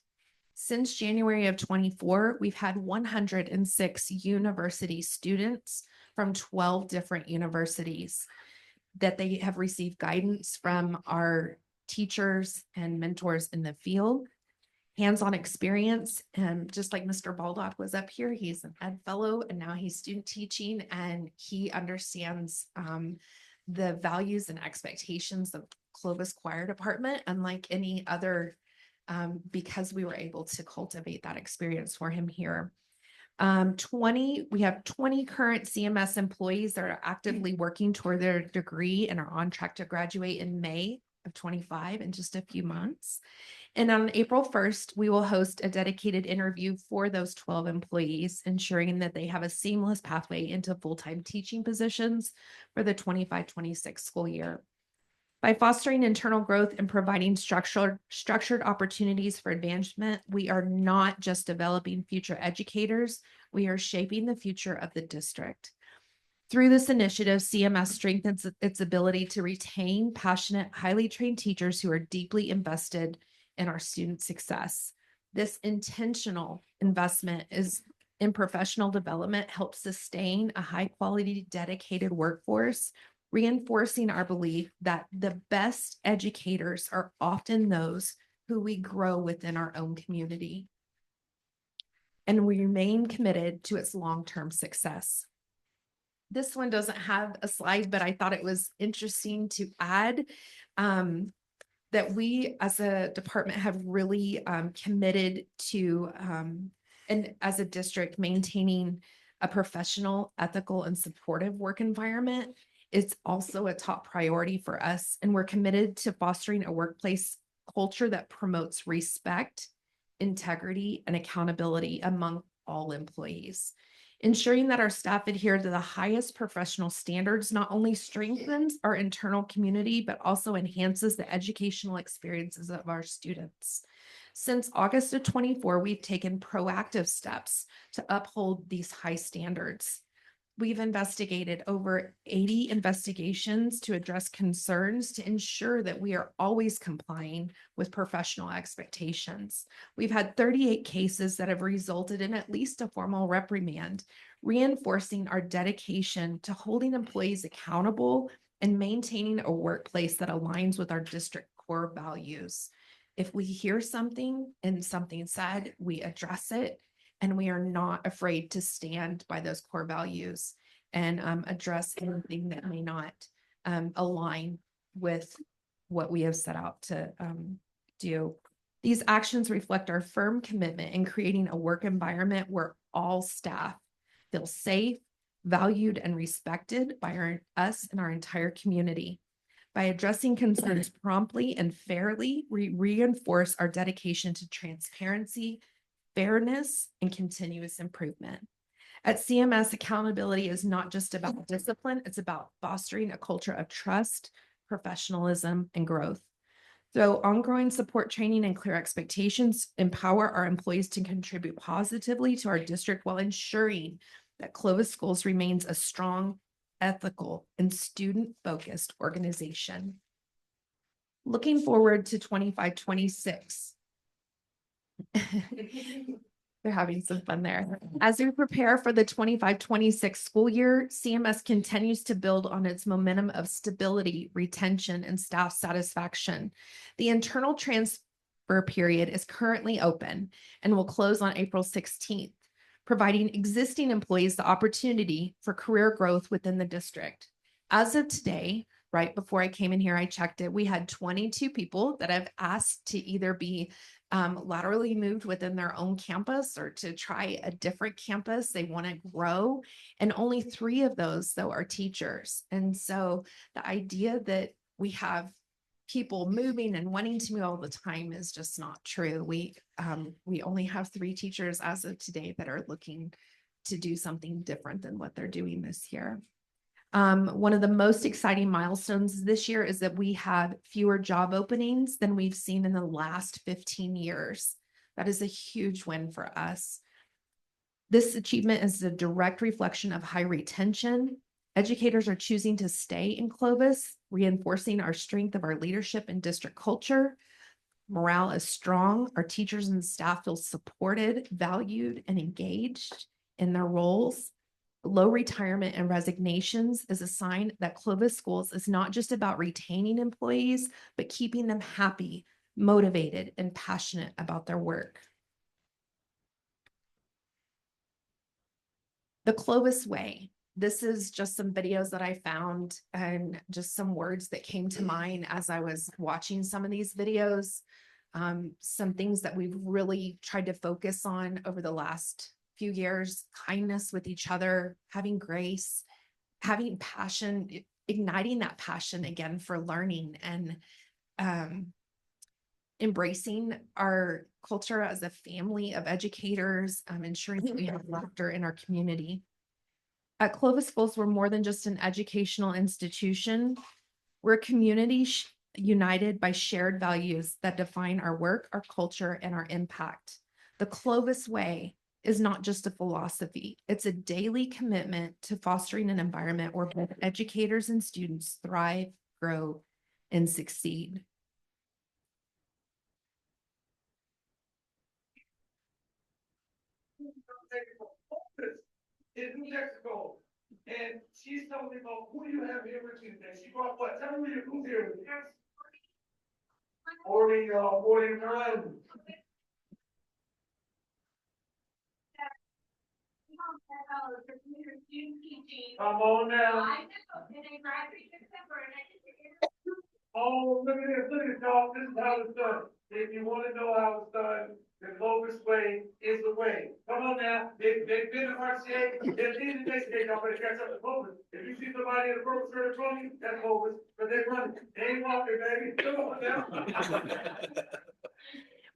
Since January of 24, we've had 106 university students from 12 different universities that they have received guidance from our teachers and mentors in the field, hands-on experience. And just like Mr. Baldock was up here, he's an ed fellow and now he's student teaching, and he understands the values and expectations of Clovis Choir Department, unlike any other, because we were able to cultivate that experience for him here. We have 20 current CMS employees that are actively working toward their degree and are on track to graduate in May of 25 in just a few months. And on April 1st, we will host a dedicated interview for those 12 employees, ensuring that they have a seamless pathway into full-time teaching positions for the 25-26 school year. By fostering internal growth and providing structured opportunities for advancement, we are not just developing future educators, we are shaping the future of the district. Through this initiative, CMS strengthens its ability to retain passionate, highly trained teachers who are deeply invested in our student success. This intentional investment in professional development helps sustain a high-quality, dedicated workforce, reinforcing our belief that the best educators are often those who we grow within our own community. And we remain committed to its long-term success. This one doesn't have a slide, but I thought it was interesting to add that we as a department have really committed to, and as a district, maintaining a professional, ethical, and supportive work environment. It's also a top priority for us, and we're committed to fostering a workplace culture that promotes respect, integrity, and accountability among all employees. Ensuring that our staff adhere to the highest professional standards not only strengthens our internal community, but also enhances the educational experiences of our students. Since August of 24, we've taken proactive steps to uphold these high standards. We've investigated over 80 investigations to address concerns to ensure that we are always complying with professional expectations. We've had 38 cases that have resulted in at least a formal reprimand, reinforcing our dedication to holding employees accountable and maintaining a workplace that aligns with our district core values. If we hear something and something said, we address it. And we are not afraid to stand by those core values and address anything that may not align with what we have set out to do. These actions reflect our firm commitment in creating a work environment where all staff feel safe, valued, and respected by us and our entire community. By addressing concerns promptly and fairly, we reinforce our dedication to transparency, fairness, and continuous improvement. At CMS, accountability is not just about discipline, it's about fostering a culture of trust, professionalism, and growth. Through ongoing support training and clear expectations, empower our employees to contribute positively to our district while ensuring that Clovis Schools remains a strong, ethical, and student-focused organization. Looking forward to 25-26. They're having some fun there. As we prepare for the 25-26 school year, CMS continues to build on its momentum of stability, retention, and staff satisfaction. The internal transfer period is currently open and will close on April 16th, providing existing employees the opportunity for career growth within the district. As of today, right before I came in here, I checked it. We had 22 people that have asked to either be laterally moved within their own campus or to try a different campus. They want to grow. And only 3 of those, though, are teachers. And so the idea that we have people moving and wanting to move all the time is just not true. We only have 3 teachers as of today that are looking to do something different than what they're doing this year. One of the most exciting milestones this year is that we have fewer job openings than we've seen in the last 15 years. That is a huge win for us. This achievement is a direct reflection of high retention. Educators are choosing to stay in Clovis, reinforcing our strength of our leadership and district culture. Morale is strong. Our teachers and staff feel supported, valued, and engaged in their roles. Low retirement and resignations is a sign that Clovis Schools is not just about retaining employees, but keeping them happy, motivated, and passionate about their work. The Clovis Way. This is just some videos that I found and just some words that came to mind as I was watching some of these videos. Some things that we've really tried to focus on over the last few years: kindness with each other, having grace, having passion, igniting that passion again for learning, and embracing our culture as a family of educators, ensuring that we have laughter in our community. At Clovis Schools, we're more than just an educational institution. We're a community united by shared values that define our work, our culture, and our impact. The Clovis Way is not just a philosophy. It's a daily commitment to fostering an environment where both educators and students thrive, grow, and succeed. In New Mexico, and she's telling me about who you have here with you today. She brought what? Tell me who's here with you. 49. Come on now. Oh, look at this, y'all. This is how it's done. If you want to know how it's done, the Clovis way is the way. Come on now. They've been to RCA. They've been to next day. Y'all better catch up to Clovis. If you see somebody in a purple shirt running, that's Clovis. But they're running. They ain't walking, baby. Come on now.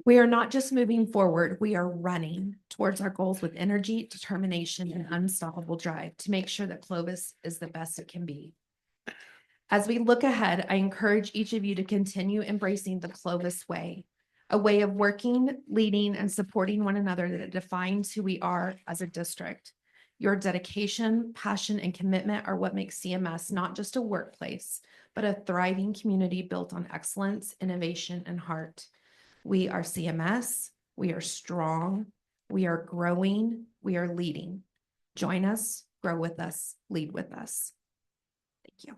We are not just moving forward, we are running towards our goals with energy, determination, and unstoppable drive to make sure that Clovis is the best it can be. As we look ahead, I encourage each of you to continue embracing the Clovis way, a way of working, leading, and supporting one another that defines who we are as a district. Your dedication, passion, and commitment are what makes CMS not just a workplace, but a thriving community built on excellence, innovation, and heart. We are CMS, we are strong, we are growing, we are leading. Join us, grow with us, lead with us. Thank you.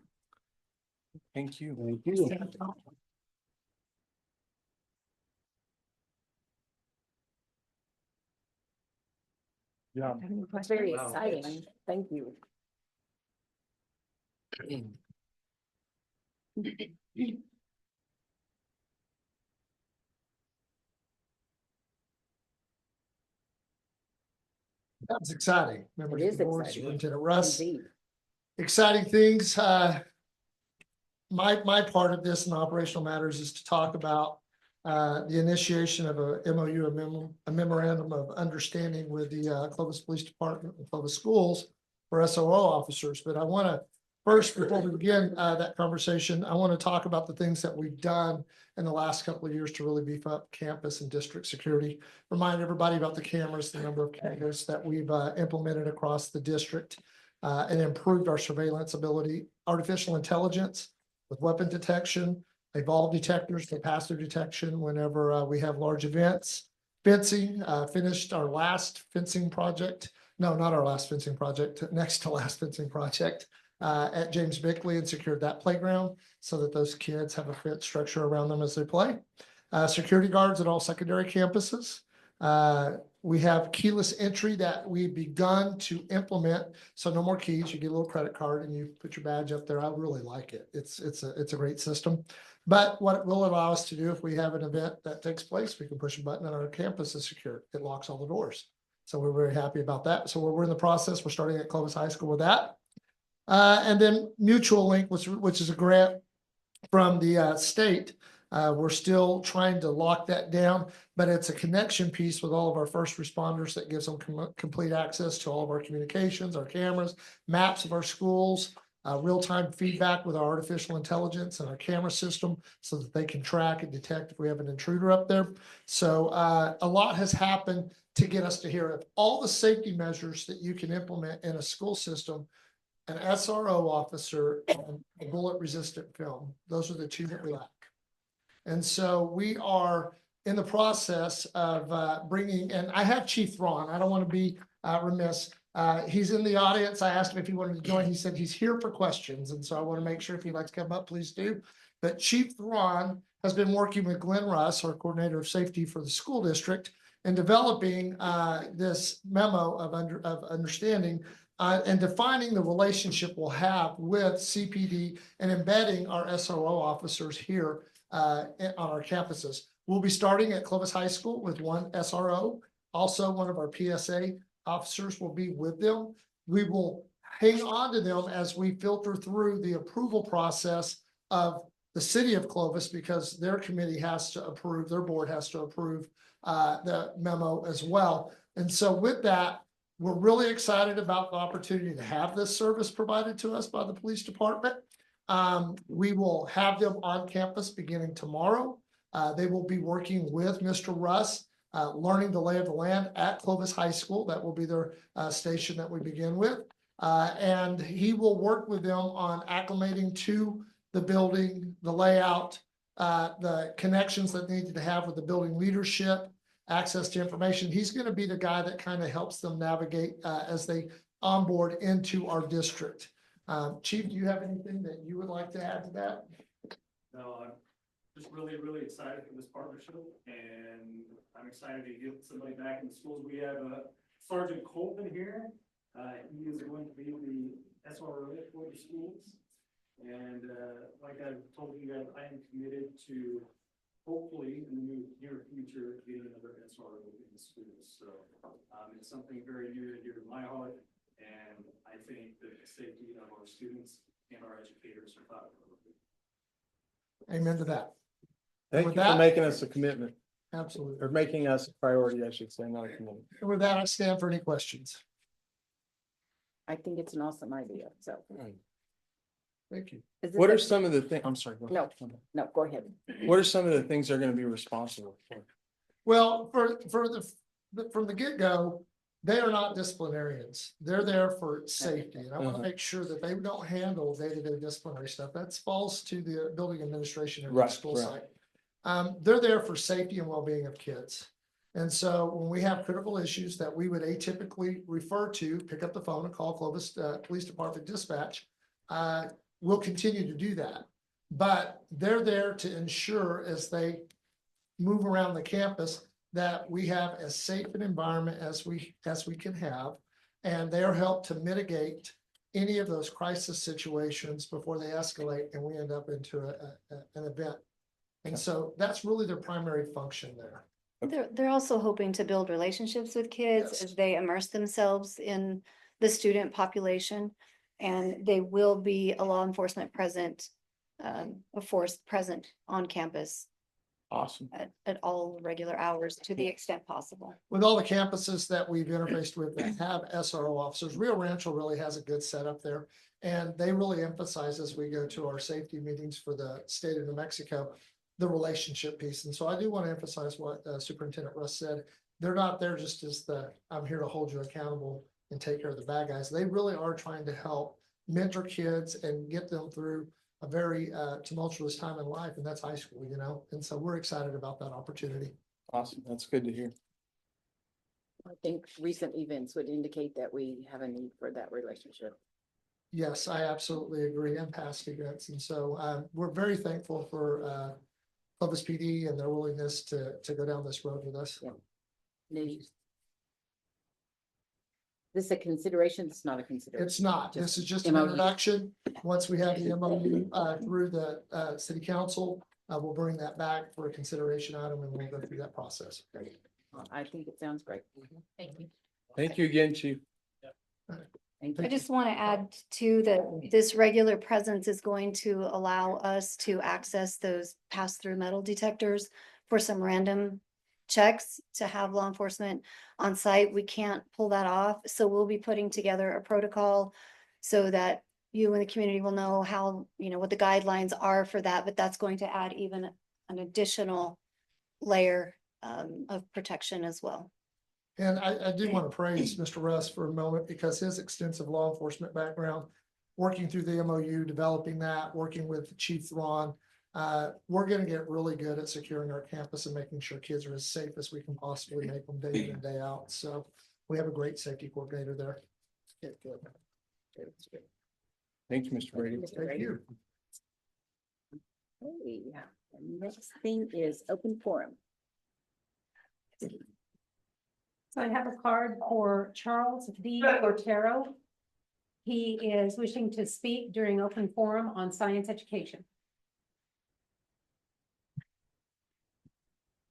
Thank you. Thank you. Yeah. It's very exciting. Thank you. That's exciting. Members It of is the board, exciting. Superintendent Russ. Indeed. Exciting things. My part of this in operational matters is to talk about the initiation of a MOU, a memorandum of understanding with the Clovis Police Department and Clovis Schools for SOO officers. But I want to first, before we begin that conversation, I want to talk about the things that we've done in the last couple of years to really beef up campus and district security. Remind everybody about the cameras, the number of cameras that we've implemented across the district and improved our surveillance ability, artificial intelligence with weapon detection, evolved detectors for passive detection whenever we have large events. Fencing, finished our last fencing project. No, not our last fencing project, next to last fencing project at James Bickley, and secured that playground so that those kids have a fence structure around them as they play. Security guards at all secondary campuses. We have keyless entry that we've begun to implement. So no more keys. You get a little credit card and you put your badge up there. I really like it. It's a great system. But what it will allow us to do, if we have an event that takes place, we can push a button and our campus is secure. It locks all the doors. So we're very happy about that. So we're in the process. We're starting at Clovis High School with that. And then Mutual Link, which is a grant from the state. We're still trying to lock that down, but it's a connection piece with all of our first responders that gives them complete access to all of our communications, our cameras, maps of our schools, real-time feedback with our artificial intelligence and our camera system so that they can track and detect if we have an intruder up there. So a lot has happened to get us to here. Of all the safety measures that you can implement in a school system, an SRO officer and a bullet resistant film, those are the two that we lack. And so we are in the process of bringing, and I have Chief Thrawn. I don't want to be remiss. He's in the audience. I asked him if he wanted to join. He said he's here for questions. And so I want to make sure if he'd like to come up, please do. But Chief Thrawn has been working with Glenn Russ, our coordinator of safety for the school district, in developing this memo of understanding and defining the relationship we'll have with CPD and embedding our SRO officers here on our campuses. We'll be starting at Clovis High School with one SRO. Also, one of our PSA officers will be with them. We will hang on to them as we filter through the approval process of the city of Clovis, because their committee has to approve, their board has to approve the memo as well. And so with that, we're really excited about the opportunity to have this service provided to us by the police department. We will have them on campus beginning tomorrow. They will be working with Mr. Russ, learning the lay of the land at Clovis High School. That will be their station that we begin with. And he will work with them on acclimating to the building, the layout, the connections that they need to have with the building leadership, access to information. He's going to be the guy that kind of helps them navigate as they onboard into our district. Chief, do you have anything that you would like to add to that? No, I'm just really excited for this partnership, and I'm excited to get somebody back in the schools. We have Sergeant Colton here. He is going to be the SRO for the schools. And like I've told you guys, I am committed to hopefully in the near future getting another SRO in the schools. So it's something very near and dear to my heart, and I think that the safety of our students and our educators are top priority. Amen to that. Thank With you that- for making us a commitment, Absolutely. or making us a priority, I should say, not a commitment. And with that, I stand for any questions. I think it's an awesome idea, so. Thank you. Is this What a- are some of the things, I'm sorry. go ahead. No, go ahead. What are some of the things they're going to be responsible for? Well, from the get-go, they are not disciplinarians. They're there for safety. And I want to make sure that they don't handle day-to-day disciplinary stuff. That falls to the building administration of the Right, school right. site. They're there for safety and well-being of kids. And so when we have critical issues that we would atypically refer to, pick up the phone and call Clovis Police Department Dispatch, we'll continue to do that. But they're there to ensure as they move around the campus that we have as safe an environment as we can have. And they are helped to mitigate any of those crisis situations before they escalate and we end up into an event. And so that's really their primary function there. They're also hoping to build relationships with kids Yes. as they immerse themselves in the student population. And they will be a law enforcement present, a force present on campus Awesome. at all regular hours to the extent possible. With all the campuses that we've interfaced with that have SRO officers, Rio Rancho really has a good setup there. And they really emphasize as we go to our safety meetings for the state of New Mexico, the relationship piece. And so I do want to emphasize what Superintendent Russ said. They're not there just as I'm here to hold you accountable and take care of the bad guys. They really are trying to help mentor kids and get them through a very tumultuous time in life, and that's high school, you know? And so we're excited about that opportunity. Awesome. That's good to hear. I think recent events would indicate that we have a need for that relationship. Yes, I absolutely agree, and past events. And so we're very thankful for Clovis PD and their willingness to go down this road with us. This is a consideration? It's not a consideration. It's not. This is just an MOU. introduction. Once we have the MOU through the city council, we'll bring that back for a consideration item and we'll go through that process. Great. I think it sounds great. Thank you. Thank you again, Chief. I just want to add to that this regular presence is going to allow us to access those pass-through metal detectors for some random checks to have law enforcement on site. We can't pull that off. So we'll be putting together a protocol so that you and the community will know how, what the guidelines are for that, but that's going to add even an additional layer of protection as well. And I do want to praise Mr. Russ for a moment because his extensive law enforcement background, working through the MOU, developing that, working with Chief Thrawn, We're gonna get really good at securing our campus and making sure kids are as safe as we can possibly make them day in and day out. So we have a great safety coordinator there. Good, good. Good, good. Thank you, Mr. Brady. Thank you. Okay, the next thing is open forum. So I have a card for Charles D. Cortero. He is wishing to speak during open forum on science education.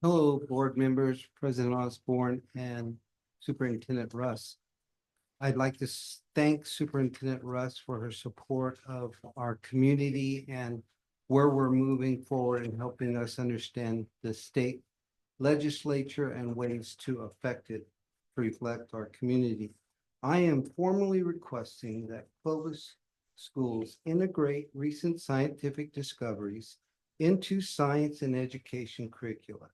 Hello, board members, President Osborne and Superintendent Russ. I'd like to thank Superintendent Russ for her support of our community and where we're moving forward and helping us understand the state legislature and ways to affect it to reflect our community. I am formally requesting that Clovis schools integrate recent scientific discoveries into science and education curricula,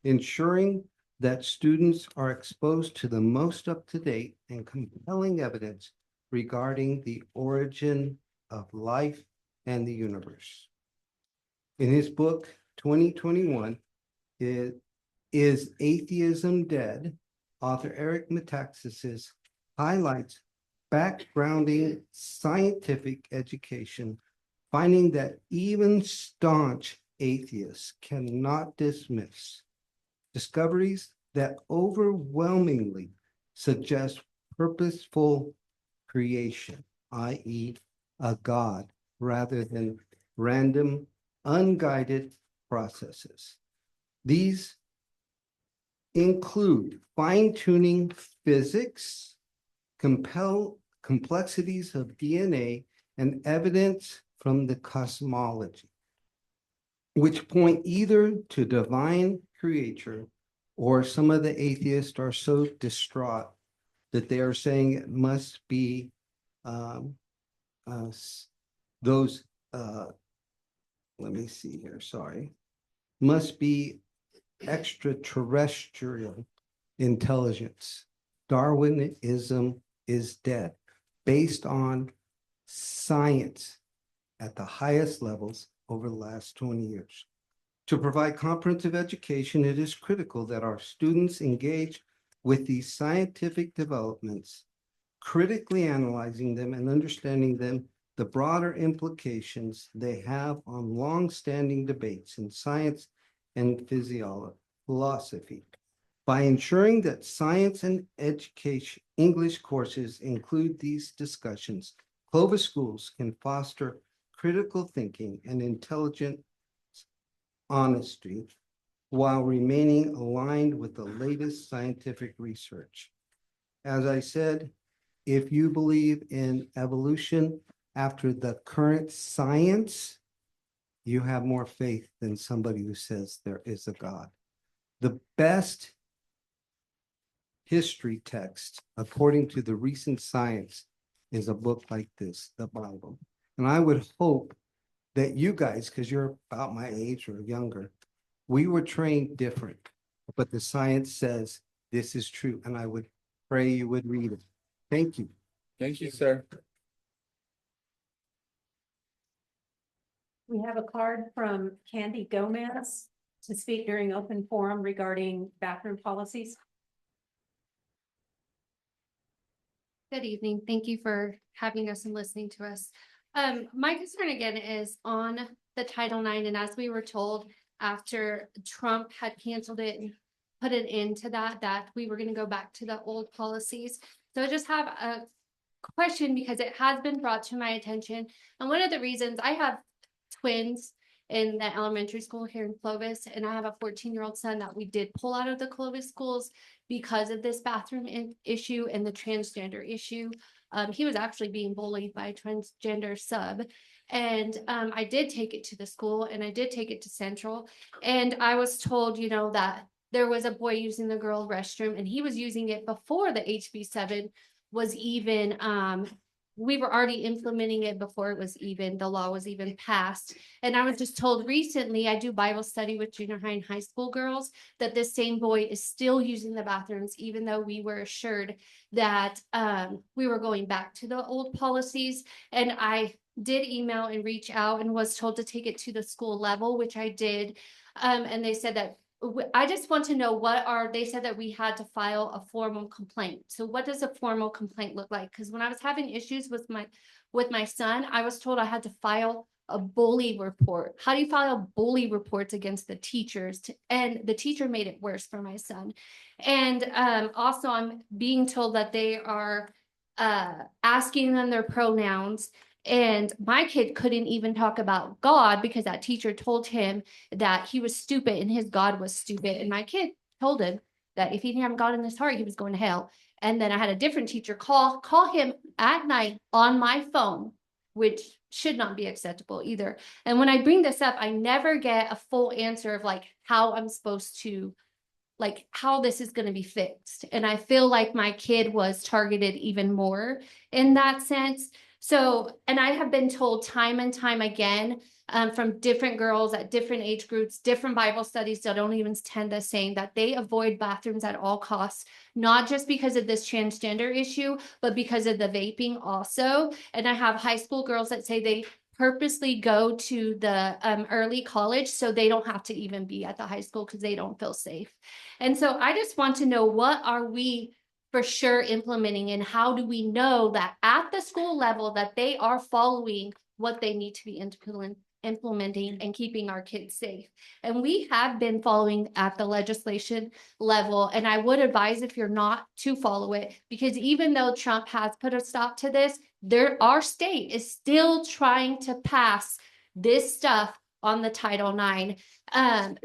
ensuring that students are exposed to the most up-to-date and compelling evidence regarding the origin of life and the universe. In his book, 2021, Is Atheism Dead? Author Eric Metaxas highlights backgrounding scientific education, finding that even staunch atheists cannot dismiss discoveries that overwhelmingly suggest purposeful creation, i.e., a God, rather than random, unguided processes. These include fine-tuning physics, complexities of DNA, and evidence from the cosmology, which point either to divine creator, or some of the atheists are so distraught that they are saying it must be those, let me see here, sorry, must be extraterrestrial intelligence. Darwinism is dead, based on science at the highest levels over the last 20 years. To provide comprehensive education, it is critical that our students engage with these scientific developments, critically analyzing them and understanding them, the broader implications they have on long-standing debates in science and philosophy. By ensuring that science and education English courses include these discussions, Clovis schools can foster critical thinking and intelligent honesty while remaining aligned with the latest scientific research. As I said, if you believe in evolution after the current science, you have more faith than somebody who says there is a God. The best history text, according to the recent science, is a book like this, the Bible. And I would hope that you guys, because you're about my age or younger, we were trained different, but the science says this is true, and I would pray you would read it. Thank you. Thank you, sir. We have a card from Candy Gomez to speak during open forum regarding bathroom policies. Good evening. Thank you for having us and listening to us. My concern again is on the Title IX, and as we were told after Trump had canceled it and put an end to that we were going to go back to the old policies. So I just have a question because it has been brought to my attention. And one of the reasons I have twins in the elementary school here in Clovis, and I have a 14-year-old son that we did pull out of the Clovis schools because of this bathroom issue and the transgender issue. He was actually being bullied by a transgender sub. And I did take it to the school and I did take it to Central. And I was told, you know, that there was a boy using the girl restroom and he was using it before the HB7 was even, we were already implementing it before it was even, the law was even passed. And I was just told recently, I do Bible study with junior high and high school girls, that this same boy is still using the bathrooms, even though we were assured that we were going back to the old policies. And I did email and reach out and was told to take it to the school level, which I did. And they said that, I just want to know they said that we had to file a formal complaint. So what does a formal complaint look like? Because when I was having issues with my son, I was told I had to file a bully report. How do you file bully reports against the teachers? And the teacher made it worse for my son. And also I'm being told that they are asking them their pronouns. And my kid couldn't even talk about God because that teacher told him that he was stupid and his God was stupid. And my kid told him that if he didn't have God in his heart, he was going to hell. And then I had a different teacher call him at night on my phone, which should not be acceptable either. And when I bring this up, I never get a full answer of like how I'm supposed to, like how this is going to be fixed. And I feel like my kid was targeted even more in that sense. So, and I have been told time and time again from different girls at different age groups, different Bible studies that don't even attend this, saying that they avoid bathrooms at all costs, not just because of this transgender issue, but because of the vaping also. And I have high school girls that say they purposely go to the early college so they don't have to even be at the high school because they don't feel safe. And so I just want to know, what are we for sure implementing, and how do we know that at the school level that they are following what they need to be implementing and keeping our kids safe? And we have been following at the legislation level, and I would advise if you're not to follow it, because even though Trump has put a stop to this, our state is still trying to pass this stuff on the Title IX.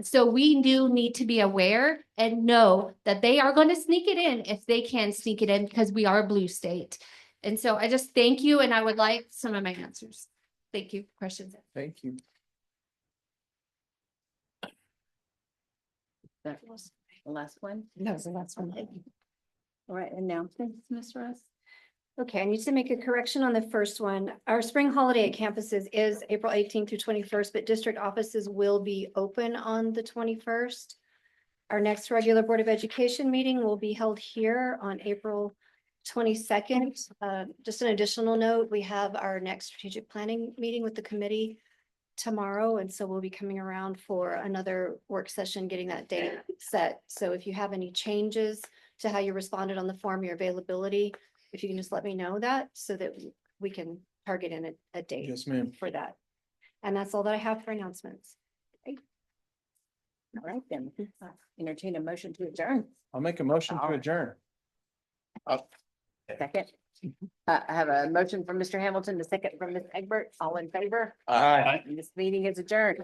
So we do need to be aware and know that they are going to sneak it in if they can sneak it in, because we are a blue state. And so I just thank you, and I would like some of my answers. Thank you. Questions? Thank you. That was the last one. That was the last one. All right, announcements, Ms. Russ. Okay, I need to make a correction on the first one. Our spring holiday at campuses is April 18th through 21st, but district offices will be open on the 21st. Our next regular Board of Education meeting will be held here on April 22nd. Just an additional note, we have our next strategic planning meeting with the committee tomorrow, and so we'll be coming around for another work session, getting that date set. So if you have any changes to how you responded on the form, your availability, if you can just let me know that so that we can target in a date. Yes, ma'am. For that. And that's all that I have for announcements. All right, then. Entertain a motion to adjourn. I'll make a motion to adjourn. Second. I have a motion from Mr. Hamilton, the second from Ms. Egbert. All in favor? Aye. This meeting is adjourned.